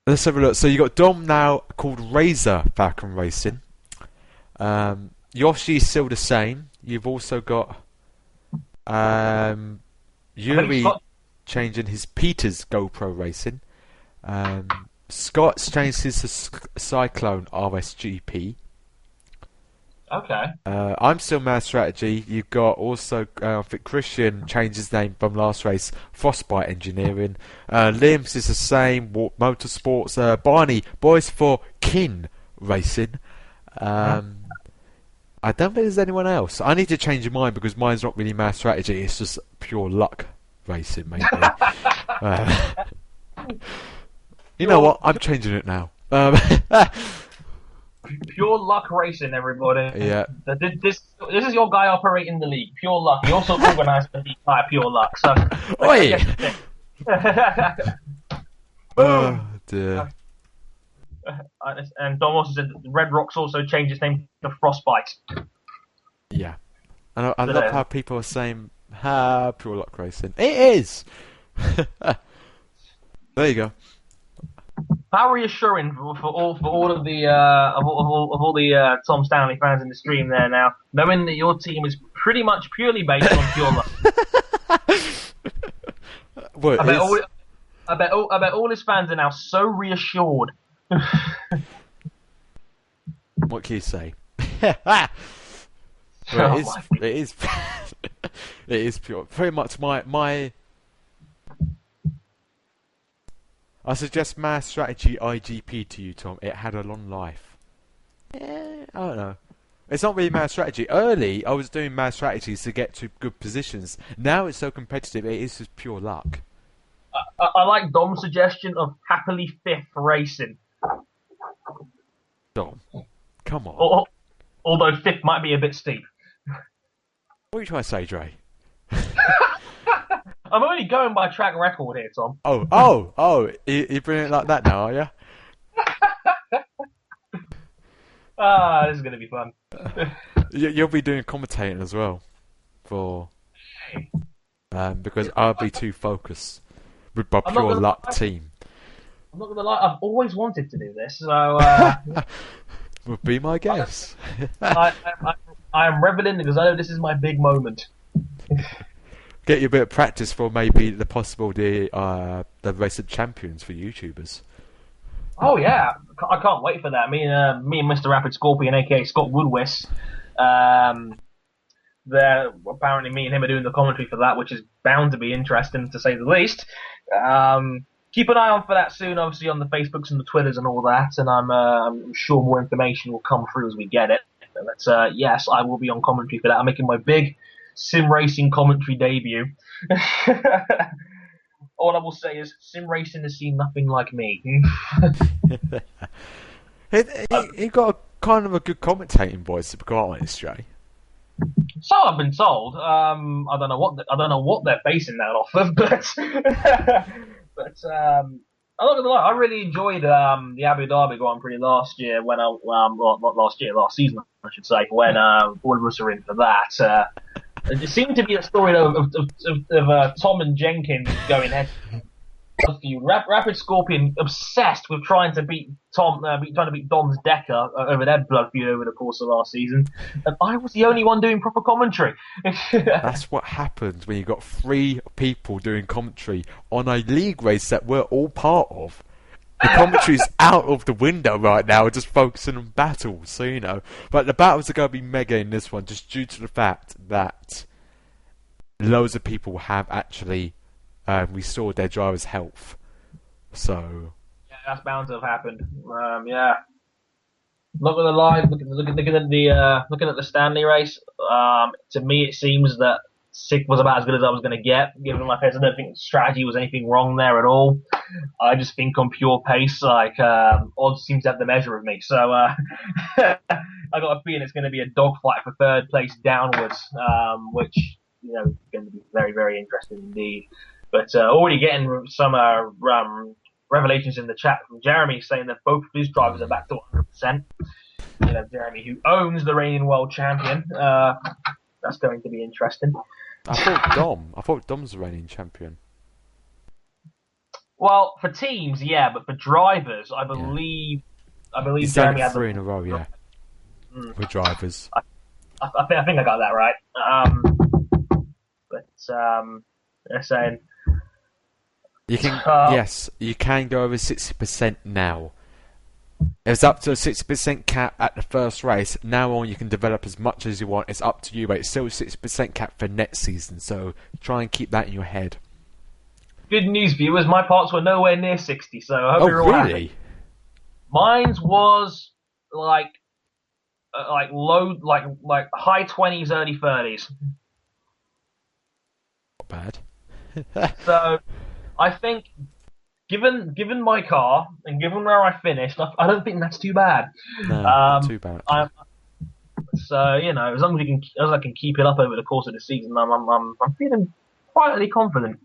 Let's have a look. So you got Dom now called Razor Falcon Racing. Yoshi's still the same. You've also got Yuri changing his Peter's GoPro Racing. Scott's changed his to Cyclone RSGP. Okay. I'm still Mad Strategy. You've got also, I think Christian changed his name from last race, Frostbite Engineering. Limbs is the same, Motorsports. Barney, Boys for Kin Racing. I don't think there's anyone else. I need to change mine because mine's not really Mad Strategy, it's just pure luck racing, maybe. You know what? I'm changing it now. Pure luck racing, everybody. Yeah. This is your guy operating the league. Pure luck. He also organised the league by pure luck. So. Oi! Oh dear. And Dom also said that Red Rocks also changed his name to Frostbite. Yeah. And I love how people are saying, pure luck racing. It is! There you go. How reassuring for all of the Tom Stanley fans in the stream there now, knowing that your team is pretty much purely based on pure luck. Well, I bet all his fans are now so reassured. What can you say? Well, it is it is pure. Pretty much my. I suggest Mad Strategy iGP to you, Tom. It had a long life. I don't know. It's not really Mad Strategy. Early, I was doing Mad Strategies to get to good positions. Now it's so competitive, it is just pure luck. I like Dom's suggestion of Happily Fifth Racing. Dom, come on. Although fifth might be a bit steep. What are you trying to say, Dre? I'm only going by track record here, Tom. You're bringing it like that now, are you? This is going to be fun. You'll be doing commentating as well, because I'll be too focused with my pure luck team. I'm not going to lie, I've always wanted to do this, so... Would be my guess. I am reveling because I know this is my big moment. Get you a bit of practice for maybe the possibility the race of champions for YouTubers. Oh yeah, I can't wait for that. Me and Mr. Rapid Scorpion, aka Scott Woodwest, apparently me and him are doing the commentary for that, which is bound to be interesting to say the least. Keep an eye on for that soon, obviously on the Facebooks and the Twitters and all that, and I'm sure more information will come through as we get it. But yes, I will be on commentary for that. I'm making my big sim racing commentary debut. All I will say is sim racing has seen nothing like me. He got kind of a good commentating voice, to be quite honest, Jay. So I've been told. I don't know what they're basing that off of, but I'm not gonna lie. I really enjoyed the Abu Dhabi Grand Prix last year last season I should say, when all of us are in for that. It seemed to be a story of Tom and Jenkins going head. Rapid Scorpion obsessed with trying to beat Dom's Decker over their blood feud over the course of last season, and I was the only one doing proper commentary. That's what happens when you got 3 people doing commentary on a league race that we're all part of. The commentary's out of the window right now, just focusing on battles, so you know. But the battles are going to be mega in this one, just due to the fact that loads of people have actually restored their driver's health. So yeah, that's bound to have happened. Yeah. Not gonna lie, looking at the Stanley race. To me, it seems that Sick was about as good as I was going to get. Given my pace, I don't think strategy was anything wrong there at all. I just think on pure pace, odds seems to have the measure of me. So I got a feeling it's going to be a dogfight for third place downwards, which is going to be very very interesting indeed. But already getting some revelations in the chat from Jeremy saying that both of his drivers are back to 100%. Jeremy, who owns the reigning world champion. That's going to be interesting. I thought Dom's the reigning champion. Well, for teams, yeah, but for drivers, I believe He's Jeremy done it had 3 in a row, yeah. With drivers. I think I got that right. They're saying You can yes, you can go over 60% now. It was up to a 60% cap at the first race. Now on, you can develop as much as you want. It's up to you, but it's still a 60% cap for next season. So try and keep that in your head. Good news, viewers. My parts were nowhere near 60, so I hope you're all happy. Really? Mine's was like low, like high 20s, early 30s. Not bad. So I think, given my car and given where I finished, I don't think that's too bad. No, not too bad. So as long as I can keep it up over the course of the season, I'm feeling quietly confident.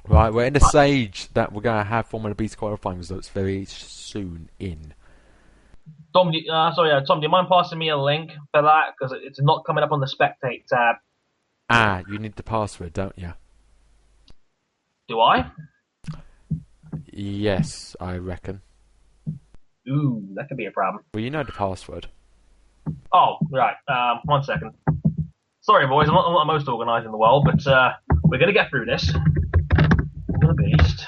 Right, we're in the stage that we're going to have Formula B's qualifying results very soon in. Tom, do you mind passing me a link for that? Because it's not coming up on the spectate tab. Ah, you need the password, don't you? Do I? Yes, I reckon. Ooh, that could be a problem. Well, you know the password. Oh, right. 1 second. Sorry, boys, I'm not the most organised in the world, but we're going to get through this. What a beast.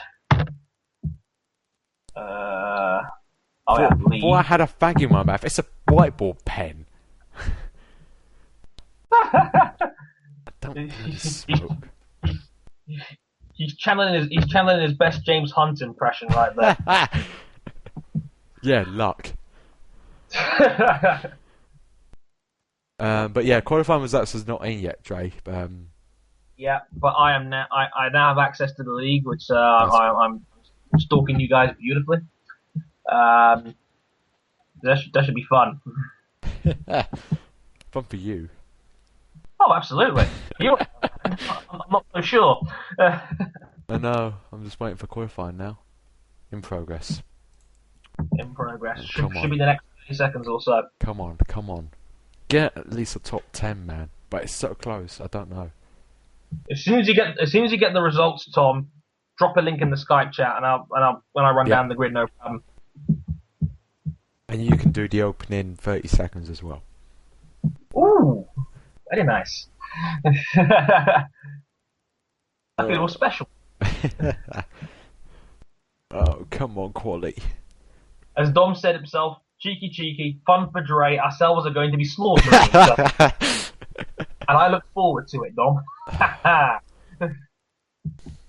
Before I had a fag in my mouth. It's a whiteboard pen. I don't really smoke. He's channeling his best James Hunt impression right there. Yeah, luck. But yeah, qualifying results is not in yet, Dre. Yeah, but I now have access to the league, which I'm stalking you guys beautifully. That should be fun. Fun for you. Oh, absolutely. I'm not so sure. I know. I'm just waiting for qualifying now. In progress. In progress. Should be the next 30 seconds or so. Come on. Get at least a top 10, man. But it's so close. I don't know. As soon as you get the results, Tom, drop a link in the Skype chat, and when I run down the grid, no problem. And you can do the opening 30 seconds as well. Ooh, very nice. I feel all special. Oh, come on, quality. As Dom said himself, cheeky, fun for Dre. Ourselves are going to be slaughtering each other. And I look forward to it, Dom.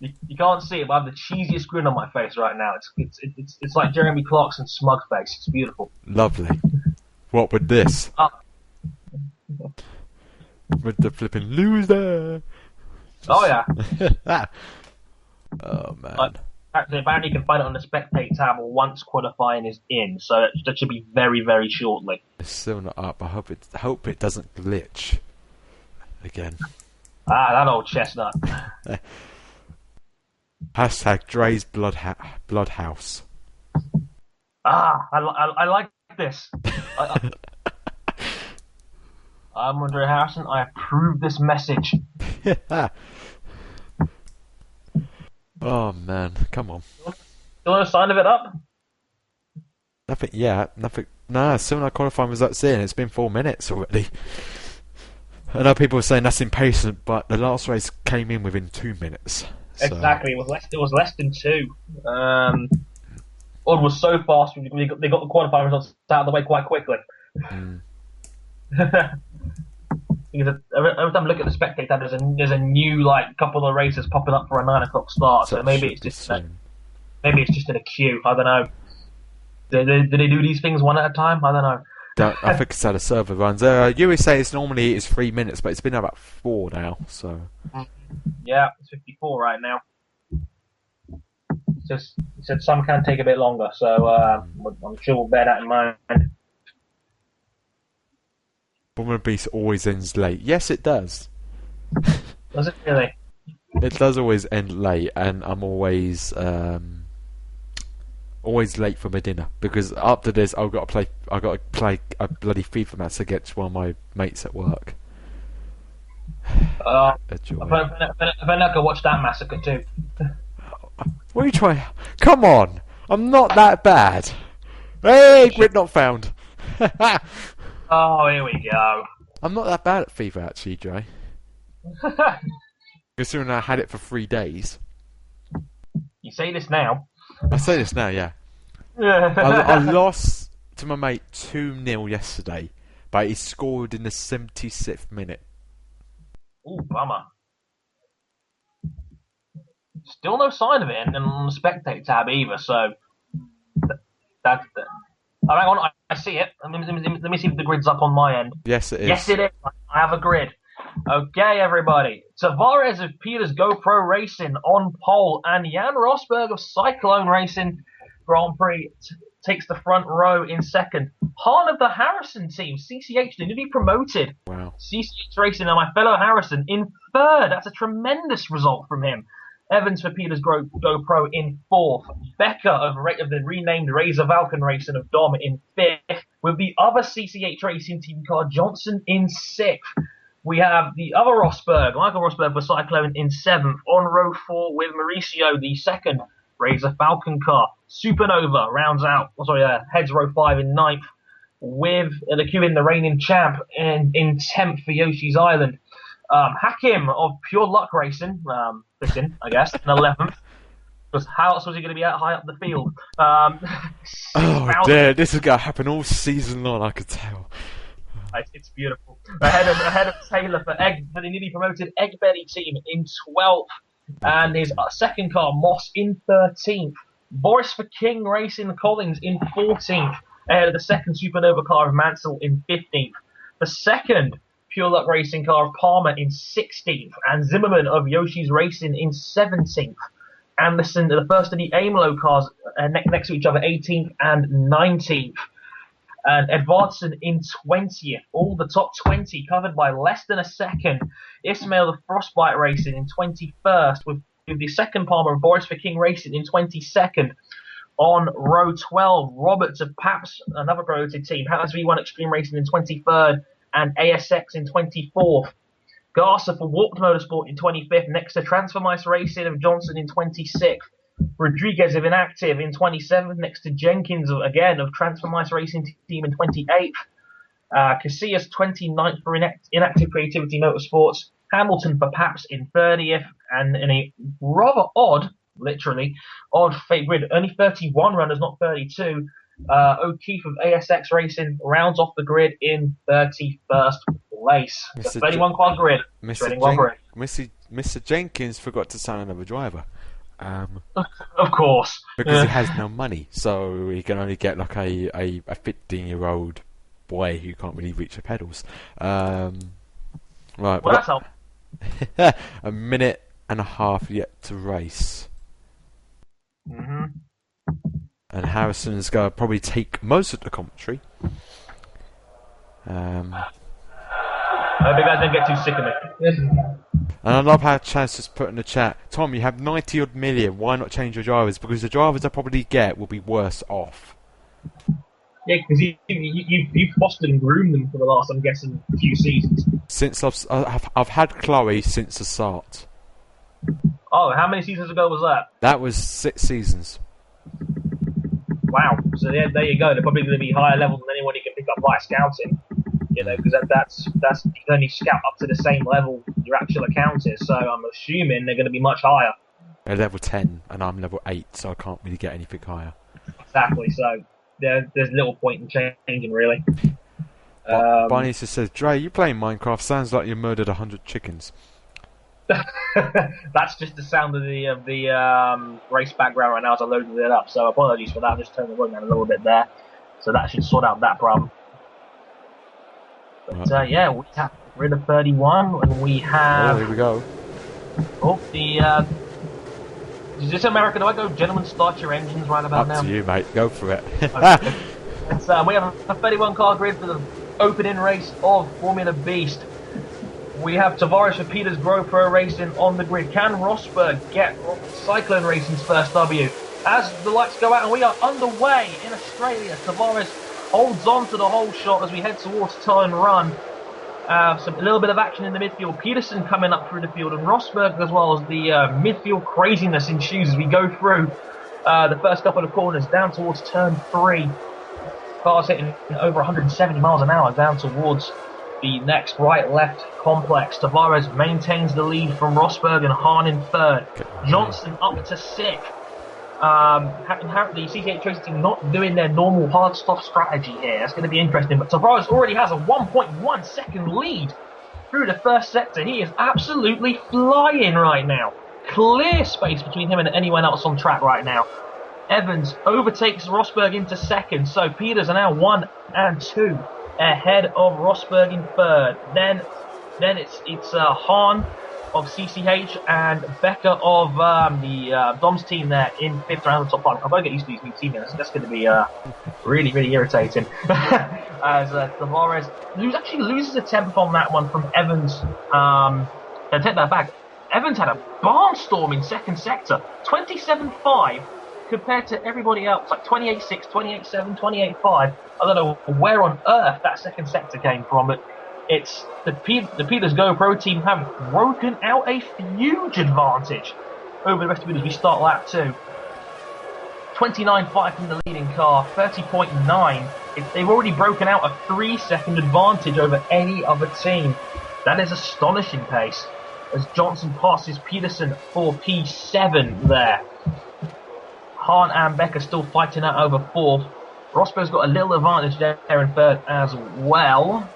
You can't see it, but I have the cheesiest grin on my face right now. It's like Jeremy Clarkson's smug face. It's beautiful. Lovely. What with this? With the flipping loser. Oh yeah. Oh man. Apparently you can find it on the spectate tab once qualifying is in, so that should be very, very shortly. It's still not up. I hope it doesn't glitch again. Ah, that old chestnut. Hashtag Dre's Bloodhouse. Ah, I like this. I'm Andre Harrison. I approve this message. Oh man, come on. You want a sign of it up? Nothing. Yeah, nothing. Nah, still not qualifying results in. It's been 4 minutes already. I know people are saying that's impatient, but the last race came in within 2 minutes. So. Exactly, it was less than 2. Odd was so fast. They got the qualifying results out of the way quite quickly. Because every time I look at the spectate tab, there's a new couple of races popping up for a 9 o'clock start. So maybe it's just in a queue. I don't know. Do they do these things one at a time? I don't know. I think it's how the server runs. USA is normally 3 minutes, but it's been about 4 now. So Yeah, it's 54 right now. It's just it said some can take a bit longer, so I'm sure we'll bear that in mind. Bomber Beast always ends late. Yes, it does. Does it really? It does always end late, and I'm always late for my dinner because after this I've got to play a bloody FIFA match against one of my mates at work. I can watch that massacre too. What are you trying? Come on! I'm not that bad. Hey, grid not found. Oh, here we go. I'm not that bad at FIFA actually, Jay. Considering I had it for 3 days. You say this now. I say this now, yeah. I lost to my mate 2-0 yesterday, but he scored in the 76th minute. Ooh, bummer. Still no sign of it on the spectate tab either, so that's the. Oh, hang on, I see it. Let me see if the grid's up on my end. Yes, it is. Yes, it is. I have a grid. Okay, everybody. Tavares of Peters GoPro Racing on pole, and Jan Rosberg of Cyclone Racing Grand Prix takes the front row in second. Hahn of the Harrison team, CCH, newly promoted. Wow. CCH Racing and my fellow Harrison in third. That's a tremendous result from him. Evans for Peters GoPro in fourth. Becker of the renamed Razor Falcon Racing of Dom in fifth. With the other CCH Racing team car, Johnson in sixth. We have the other Rosberg, Michael Rosberg for Cyclone in seventh. On row 4 with Mauricio, the second Razor Falcon car. Supernova rounds out, heads row 5 in ninth. With the queue in the reigning champ in 10th for Yoshi's Island. Hakim of Pure Luck Racing, I guess, in 11th. Because how else was he going to be out high up the field? Oh dear, this is going to happen all season long, I could tell. It's beautiful. Ahead of Taylor for the newly promoted Eggbelly team in 12th. And his second car, Moss, in 13th. Boris for King Racing Collins in 14th. Ahead of the second Supernova car of Mansell in 15th. The second Pure Luck Racing car of Palmer in 16th. And Zimmerman of Yoshi's Racing in 17th. Anderson, the first of the Aimlo cars next to each other, 18th and 19th. And Edvardson in 20th. All the top 20 covered by less than a second. Ismail of Frostbite Racing in 21st, with the second Palmer of Boris for King Racing in 22nd. On row 12, Roberts of Paps, another promoted team, Paps V1 Extreme Racing in 23rd, and ASX in 24th. Garza for Warped Motorsport in 25th, next to Transformice Racing of Johnson in 26th. Rodriguez of Inactive in 27th, next to Jenkins of Transformice Racing Team in 28th. Casillas 29th for Inactive Creativity Motorsports. Hamilton for Paps in 30th, and in a rather odd grid, only 31 runners, not 32. O'Keefe of ASX Racing rounds off the grid in 31st place. The 31 car grid. Mr. Jenkins forgot to sign another driver. Of course. Because he has no money, so he can only get like a 15-year-old boy who can't really reach the pedals. Right. Well, that's helpful. A minute and a half yet to race. Mm-hmm. And Harrison's going to probably take most of the commentary. I hope you guys don't get too sick of it. And I love how Chaz just put in the chat, Tom, you have 90 odd million, why not change your drivers? Because the drivers I probably get will be worse off. Yeah, because you've fostered and groomed them for the last, I'm guessing, few seasons. Since I've had Chloe since the start. Oh, how many seasons ago was that? That was 6 seasons. Wow. So there you go. They're probably going to be higher level than anyone you can pick up by scouting. You know, because that's you can only scout up to the same level your actual account is. So I'm assuming they're going to be much higher. They're level 10 and I'm level 8, so I can't really get anything higher. Exactly. So there's little point in changing, really. Barney just says, Dre, you playing Minecraft? Sounds like you murdered 100 chickens. That's just the sound of the race background right now as I loaded it up. So apologies for that. I just turned the volume down a little bit there, so that should sort out that problem. But yeah, we have rid of 31, and we have. Oh, here we go. Oh, is this America? Do I go, gentlemen, start your engines right about now? Up to you, mate. Go for it. Okay. We have a 31 car grid for the opening race of Formula Beast. We have Tavares for Peters GoPro Racing on the grid. Can Rosberg get Cyclone Racing's first W? As the lights go out and we are underway in Australia, Tavares holds on to the whole shot as we head towards turn run. A little bit of action in the midfield. Peterson coming up through the field, and Rosberg, as well as the midfield craziness ensues as we go through the first couple of corners down towards turn 3. Cars hitting over 170 miles an hour down towards the next right-left complex. Tavares maintains the lead from Rosberg and Hahn in third. Johnson up to 6th. The CCH Racing team not doing their normal hard stop strategy here. That's going to be interesting. But Tavares already has a 1.1 second lead through the first sector. He is absolutely flying right now. Clear space between him and anyone else on track right now. Evans overtakes Rosberg into second. So Peters are now 1 and 2 ahead of Rosberg in third. Then it's Hahn of CCH and Becker of the Dom's team there in 5th round of the top 5. I've got to get used to these new team names. That's going to be really, really irritating. As Tavares actually loses a tempo on that one from Evans. I take that back. Evans had a barnstorm in second sector. 27.5 compared to everybody else. Like 28.6, 28.7, 28.5. I don't know where on earth that second sector came from, but it's the Peters GoPro team have broken out a huge advantage over the rest of it as we start lap 2. 29.5 from the leading car, 30.9. They've already broken out a 3-second advantage over any other team. That is astonishing pace as Johnson passes Peterson for P7 there. Hahn and Becker still fighting out over 4th. Rosberg's got a little advantage there in 3rd as well.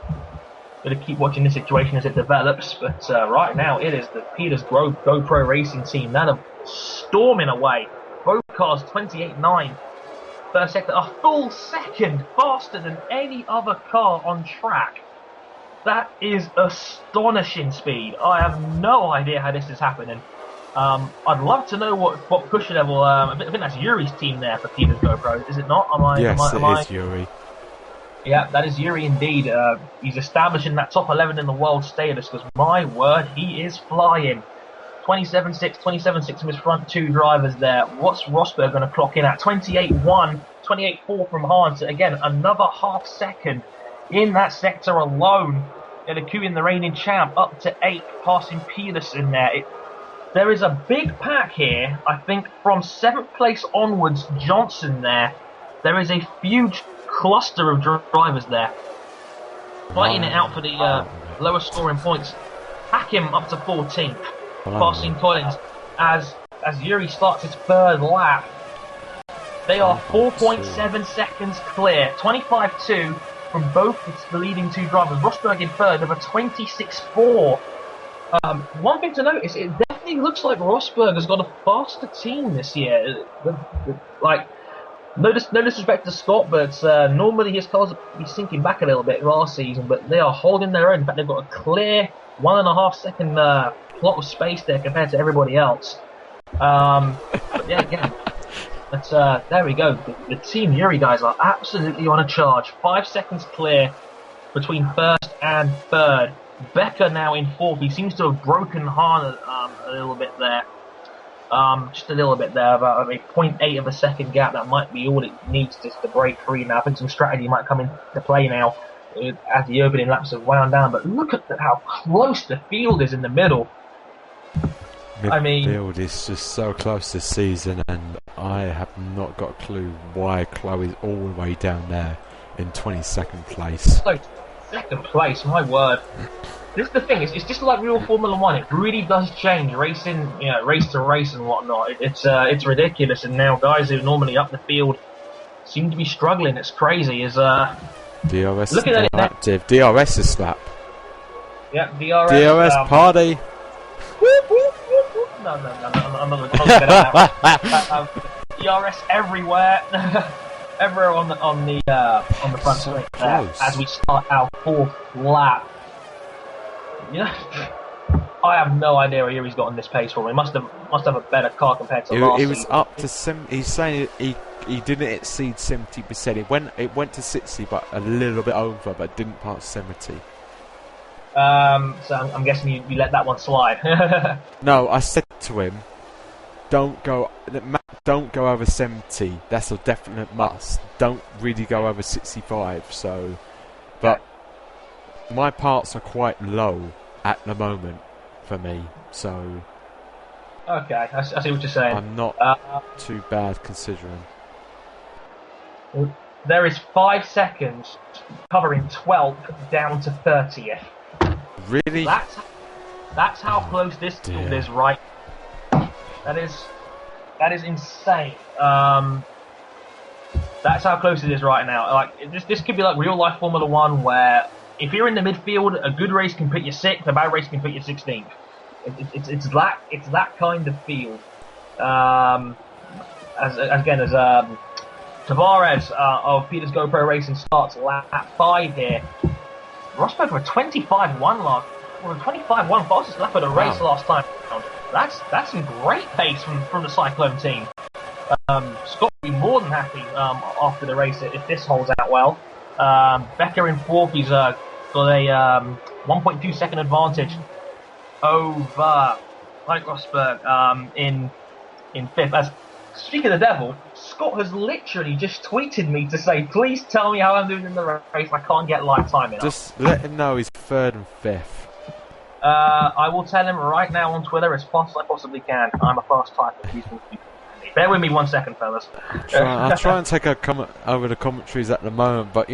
Going to keep watching this situation as it develops, but right now it is the Peters GoPro Racing team that are storming away. Both cars 28.9. First sector, a full second faster than any other car on track. That is astonishing speed. I have no idea how this is happening. I'd love to know what push level. I think that's Yuri's team there for Peters GoPro, is it not? Yes, it is Yuri. Yeah, that is Yuri indeed. He's establishing that top 11 in the world status because, my word, he is flying. 27.6, 27.6 from his front 2 drivers there. What's Rosberg going to clock in at? 28.1, 28.4 from Hahn. So again, another half second in that sector alone. And in the reigning champ up to 8, passing Peterson there. There is a big pack here. I think from 7th place onwards, Johnson there. There is a huge cluster of drivers there fighting it out for the lower scoring points. Hakim up to 14th, passing Collins as Yuri starts his 3rd lap. They are 4.7 seconds clear, 25.2 from both the leading 2 drivers. Rosberg in 3rd of a 26.4. One thing to notice, it definitely looks like Rosberg has got a faster team this year. No disrespect to Scott, but normally his cars would be sinking back a little bit last season, but they are holding their own. In fact, they've got a clear 1.5 second plot of space there compared to everybody else. But yeah, again, there we go. The Team Yuri guys are absolutely on a charge. 5 seconds clear between 1st and 3rd. Becker now in 4th. He seems to have broken Hahn a little bit there. Just a little bit there, about a 0.8 of a second gap. That might be all it needs just to break free now. I think some strategy might come into play now as the opening laps have wound down. But look at how close the field is in the middle. Midfield is just so close this season, and I have not got a clue why Chloe's all the way down there in 22nd place. So, 2nd place, my word. This is the thing, it's just like real Formula 1, it really does change, racing, race to race and whatnot. It's ridiculous, and now guys who normally up the field seem to be struggling. It's crazy. DRS is still active. DRS is slap. Yeah, DRS. DRS party. Whoop. I'm not going to that. ERS everywhere, everywhere on the front So straight close. as we start our fourth lap. Yeah, I have no idea where he's got on this pace for. He must have a better car compared to last It was season. up to 70. He's saying he didn't exceed 70%. It went to 60, but a little bit over, but didn't pass 70. So I'm guessing you let that one slide. No, I said to him, don't go over 70. That's a definite must. Don't really go over 65. So, but my parts are quite low at the moment for me. So Okay, I see what you're saying. I'm not too bad considering. There is 5 seconds covering 12th down to 30th. Really? That's how close this field is, right? That is insane. That's how close it is right now. Like this could be like real life Formula One, where if you're in the midfield, a good race can put you 6th, a bad race can put you 16th. It's that kind of field. As Tavares of Peter's GoPro Racing starts lap 5 here. Rosberg with a 25-1 last, or a 25-1 fastest lap of the race last time round. That's some great pace from the Cyclone team. Scott will be more than happy after the race if this holds out well. Becker in 4th, he's got a 1.2 second advantage over Mike Rosberg in 5th. As speaking of the devil, Scott has literally just tweeted me to say, please tell me how I'm doing in the race. I can't get live timing. Just let him know he's 3rd and 5th. I will tell him right now on Twitter as fast as I possibly can. I'm a fast typer. Bear with me 1 second, fellas. I'll try and take a comment over the commentaries at the moment, but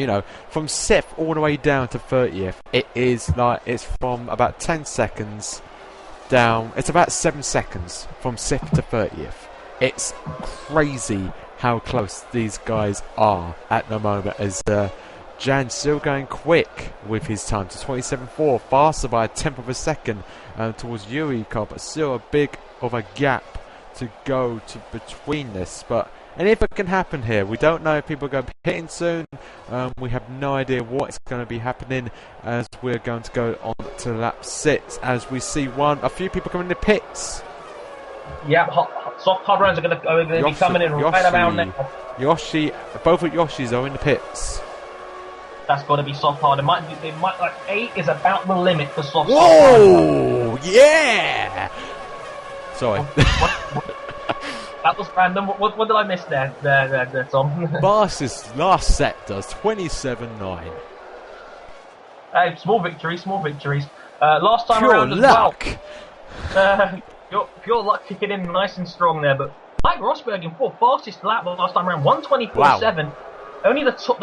from 6th all the way down to 30th, it's from about 10 seconds down. It's about 7 seconds from 6th to 30th. It's crazy how close these guys are at the moment, as Jan's still going quick with his time to 27.4, faster by a 10th of a second towards Yuri car, but still a big of a gap to go to between this. But anything can happen here. We don't know if people are going to be hitting soon. We have no idea what's going to be happening as we're going to go on to lap 6, as we see a few people coming in the pits. Yeah, soft hard runs are going to be coming in right about now. Both of Yoshis are in the pits. That's got to be soft hard. It might like 8 is about the limit for soft. Whoa! Yeah! Sorry. That was random. What did I miss there, Tom? Barsis last set does 27.9. Hey, small victories. Last time Pure around as luck. well. Pure luck kicking in nice and strong there. But Mike Rosberg in 4th, fastest lap last time around, 124.7. Wow. Only the top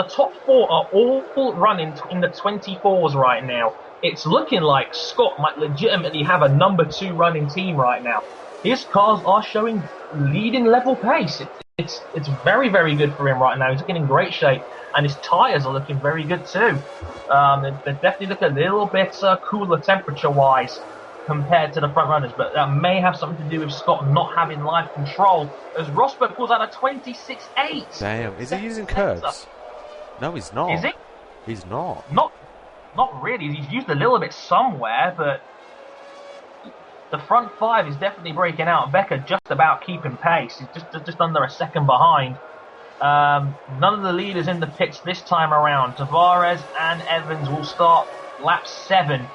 4 are all running in the 24s right now. It's looking like Scott might legitimately have a number 2 running team right now. His cars are showing leading level pace. It's very, very good for him right now. He's looking in great shape, and his tyres are looking very good too. They definitely look a little bit cooler temperature-wise compared to the front runners, but that may have something to do with Scott not having live control, as Rosberg pulls out a 26.8. Damn, is he using curves? No, he's not. Is he? He's not. Not really. He's used a little bit somewhere, but the front 5 is definitely breaking out. Becker just about keeping pace. He's just under a second behind. None of the leaders in the pits this time around. Tavares and Evans will start lap 7.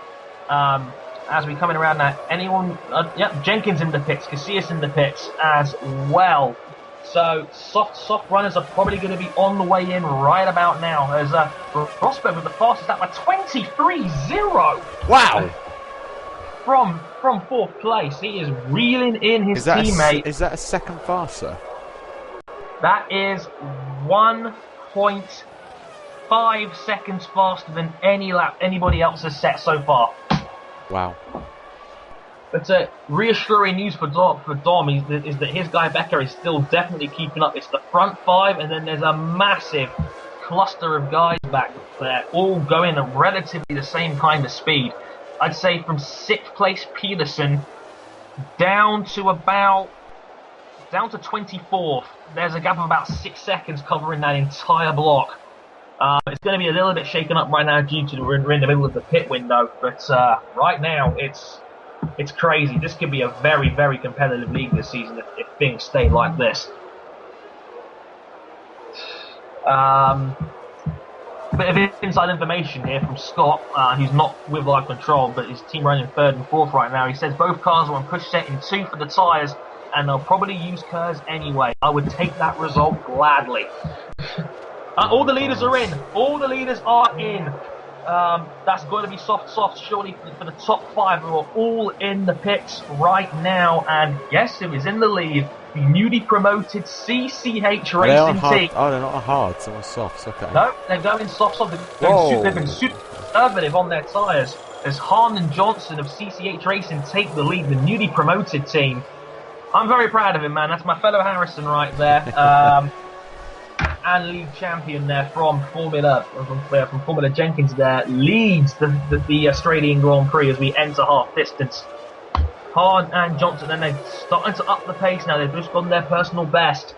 As we coming around now, Jenkins in the pits, Casillas in the pits as well. So soft runners are probably going to be on the way in right about now. As Rosberg with the fastest lap by 23.0. Wow! From 4th place, he is reeling in his teammate. Is that a second faster? That is 1.5 seconds faster than any lap anybody else has set so far. Wow. But reassuring news for Dom is that his guy Becker is still definitely keeping up. It's the front 5, and then there's a massive cluster of guys back there, all going at relatively the same kind of speed. I'd say from 6th place Peterson down to 24th. There's a gap of about 6 seconds covering that entire block. It's going to be a little bit shaken up right now due to we're in the middle of the pit window, but right now it's crazy. This could be a very, very competitive league this season if things stay like this. Bit of inside information here from Scott, who's not with live control, but his team running 3rd and 4th right now. He says both cars are on push set in 2 for the tyres, and they'll probably use KERS anyway. I would take that result gladly. All the leaders are in. All the leaders are in. That's going to be soft, surely, for the top 5 who are all in the pits right now. And guess who is in the lead? The newly promoted CCH Racing team. Oh, they're not hard, they're on softs, okay. No, they're going soft. They've been super conservative on their tyres. As Hahn and Johnson of CCH Racing take the lead, the newly promoted team. I'm very proud of him, man. That's my fellow Harrison right there. And league champion there from Formula Jenkins there, leads the Australian Grand Prix as we enter half distance. Hahn and Johnson, and they're starting to up the pace now. They've just gone their personal best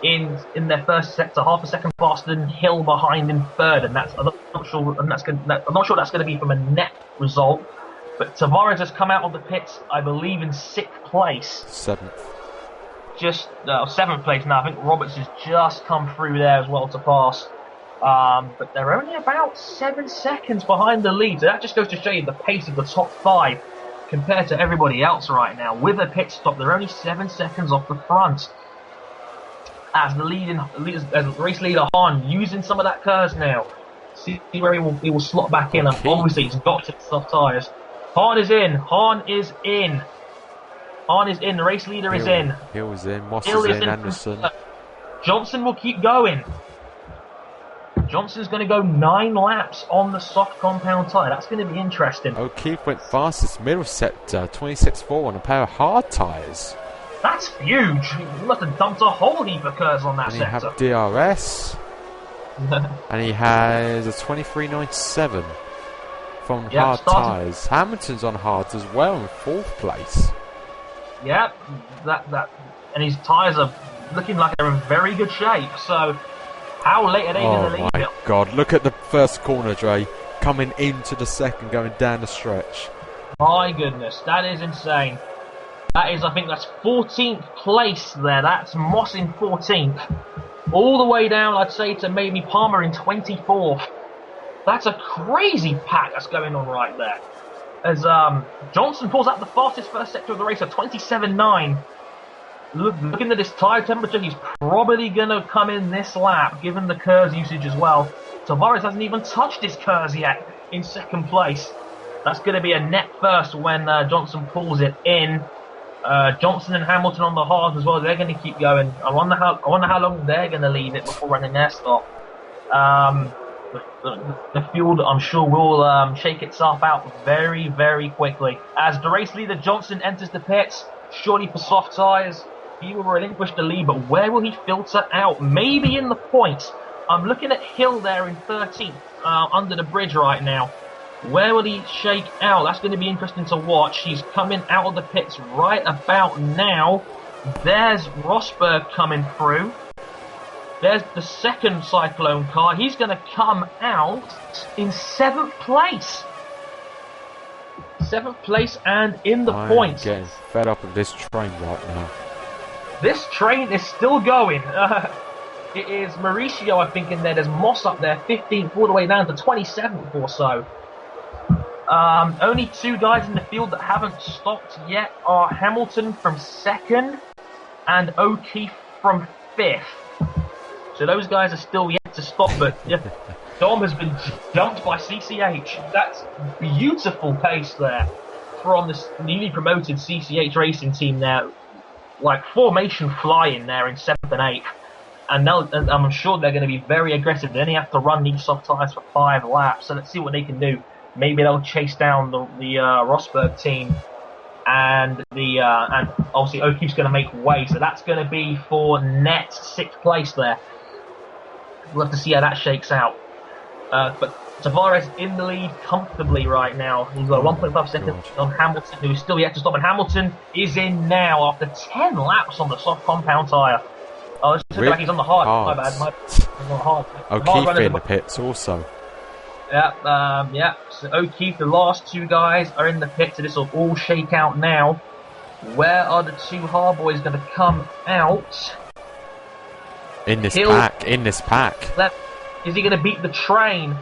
in their first sector, half a second faster than Hill behind in 3rd, and I'm not sure that's going to be from a net result. But Tavares has come out of the pits, I believe, in 6th place. 7th. Just 7th place now. I think Roberts has just come through there as well to pass. But they're only about 7 seconds behind the lead. So that just goes to show you the pace of the top 5 compared to everybody else right now. With a pit stop, they're only 7 seconds off the front. As race leader Hahn using some of that KERS now. See where he will slot back in. Okay. Obviously, he's got to soft tyres. Hahn is in. The race leader is in. Hill is in. Moss is in. Anderson. Johnson will keep going. Johnson's going to go 9 laps on the soft compound tyre. That's going to be interesting. O'Keefe went fastest middle sector, 26.4 on a pair of hard tyres. That's huge. He must have dumped a whole heap of KERS on that sector. And he had DRS. And he has a 23.97 from hard tyres. Hamilton's on hards as well in 4th place. Yeah, and his tyres are looking like they're in very good shape. So, how late are they going to leave it? Oh my God! Look at the first corner, Dre, coming into the second, going down the stretch. My goodness, that is insane. That is, I think that's 14th place there. That's Moss in 14th, all the way down, I'd say, to maybe Palmer in 24th. That's a crazy pack that's going on right there. As Johnson pulls out the fastest first sector of the race at 27.9. Looking at this tyre temperature, he's probably going to come in this lap, given the KERS usage as well. Tavares hasn't even touched his KERS yet in 2nd place. That's going to be a net first when Johnson pulls it in. Johnson and Hamilton on the hard as well. They're going to keep going. I wonder how long they're going to leave it before running their stop. The field, I'm sure, will shake itself out very, very quickly. As the race leader Johnson enters the pits, surely for soft tyres, he will relinquish the lead, but where will he filter out? Maybe in the points. I'm looking at Hill there in 13th, under the bridge right now. Where will he shake out? That's going to be interesting to watch. He's coming out of the pits right about now. There's Rosberg coming through. There's the second Cyclone car. He's going to come out in 7th place. 7th place and in the points. I'm getting fed up with this train right now. This train is still going. It is Mauricio, I think, in there. There's Moss up there, 15th all the way down to 27th or so. Only 2 guys in the field that haven't stopped yet are Hamilton from 2nd and O'Keefe from 5th. So those guys are still yet to stop, but yeah, Dom has been jumped by CCH. That's beautiful pace there from this newly promoted CCH Racing team there. Like formation flying there in 7th and 8th. And now I'm sure they're going to be very aggressive. They only have to run these soft tyres for 5 laps, so let's see what they can do. Maybe they'll chase down the Rosberg team, and obviously O'Keefe's going to make way, so that's going to be for net 6th place there. We'll have to see how that shakes out. But Tavares in the lead comfortably right now. He's got 1.5 seconds on Hamilton, who is still yet to stop. And Hamilton is in now after 10 laps on the soft compound tyre. Oh, it looks like he's on the hard. My bad. He's on the hard. O'Keefe in the pits also. Yeah. So O'Keefe, the last two guys are in the pits, so this will all shake out now. Where are the two hard boys going to come out? In this pack. Is he going to beat the train?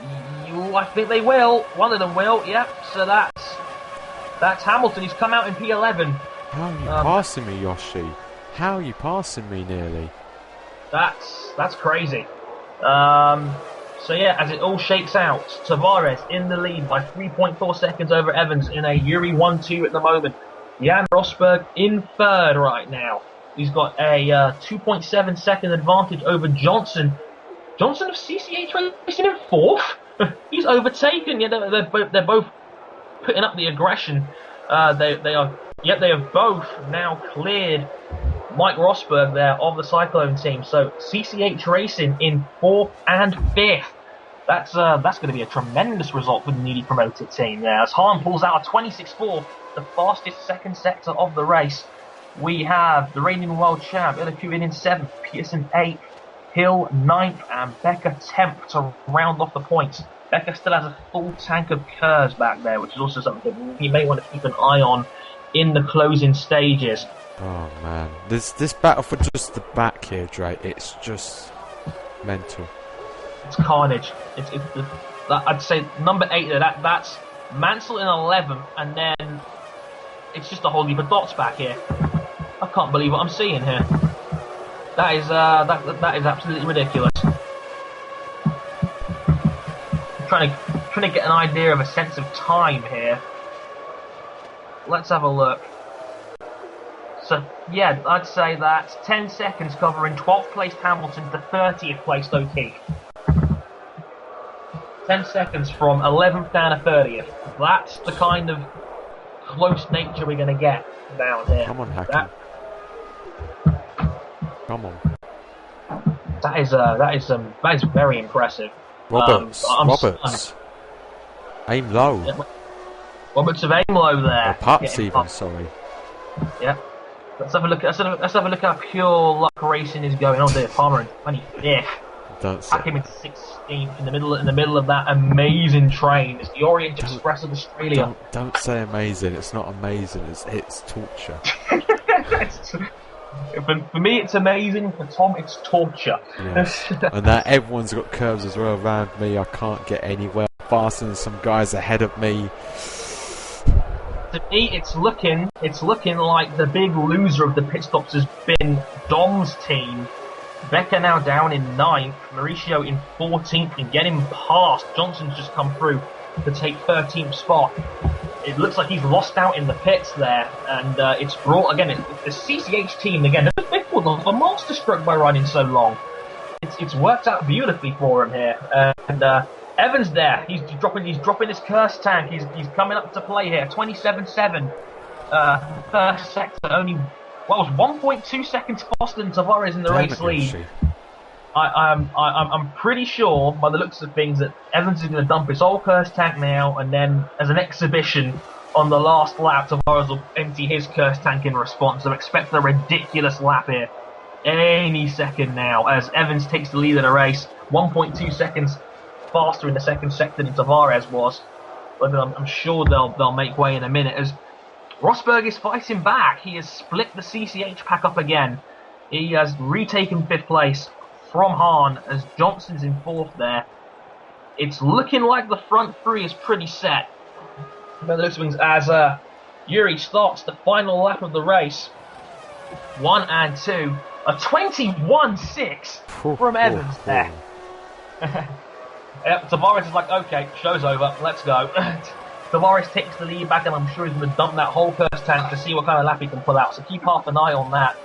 I think they will. One of them will. Yep. So that's Hamilton. He's come out in P11. How are you passing me, Yoshi? How are you passing me nearly? That's crazy. So yeah, as it all shakes out, Tavares in the lead by 3.4 seconds over Evans in a Yuri 1-2 at the moment. Jan Rosberg in third right now. He's got a 2.7 second advantage over Johnson. Johnson of CCH Racing in fourth. He's overtaken. Yeah, they're both putting up the aggression. They have both now cleared Mike Rosberg there of the Cyclone team. So CCH Racing in fourth and fifth. That's going to be a tremendous result for the newly promoted team there. As Hahn pulls out a 26.4, the fastest second sector of the race. We have the reigning world champ, Illiquin in 7th, Peterson 8th, Hill 9th, and Becker 10th to round off the points. Becker still has a full tank of Kers back there, which is also something you may want to keep an eye on in the closing stages. Oh man, this battle for just the back here, Dre, it's just mental. It's carnage. I'd say number 8 there, that's Mansell in 11th, and then it's just a whole heap of dots back here. I can't believe what I'm seeing here. That is absolutely ridiculous. I'm trying to get an idea of a sense of time here. Let's have a look. So yeah, I'd say that's 10 seconds covering 12th placed Hamilton to 30th placed O'Keefe. 10 seconds from 11th down to 30th. That's the kind of close nature we're going to get down here. Come on, Hackett. Come on. That is very impressive. Roberts. Aim low. Yeah, Roberts of aim low there. Or Pups even, sorry. Yeah. Let's have a look. Let's have a look how pure luck racing is going on there. Palmer in 25th. Pack him into 16th in the middle of that amazing train. It's the Orient Express of Australia. Don't say amazing. It's not amazing. It's torture. For me, it's amazing. For Tom, it's torture. Yes. And that everyone's got curves as well around me. I can't get anywhere faster than some guys ahead of me. To me, it's looking like the big loser of the pit stops has been Dom's team. Becker now down in 9th, Mauricio in 14th, and getting past. Johnson's just come through to take 13th spot. It looks like he's lost out in the pits there, and it's brought again. The CCH team again. They've pulled off a masterstroke by running so long. It's worked out beautifully for him here, and Evans there. He's dropping his curse tank. He's coming up to play here. 27.7. First sector only. Well, it was 1.2 seconds faster than Tavares in the race lead. I'm pretty sure, by the looks of things, that Evans is going to dump his whole curse tank now, and then, as an exhibition, on the last lap, Tavares will empty his curse tank in response. So expect a ridiculous lap here any second now, as Evans takes the lead in the race, 1.2 seconds faster in the second sector than Tavares was. But I'm sure they'll make way in a minute, as Rosberg is fighting back. He has split the CCH pack up again. He has retaken 5th place from Hahn, as Johnson's in 4th there. It's looking like the front 3 is pretty set. By the looks of things, as Yuri starts the final lap of the race. 1 and 2. A 21.6 from Evans there. Yep, Tavares is like, okay, show's over, let's go. Tavares takes the lead back, and I'm sure he's going to dump that whole first tank to see what kind of lap he can pull out. So keep half an eye on that.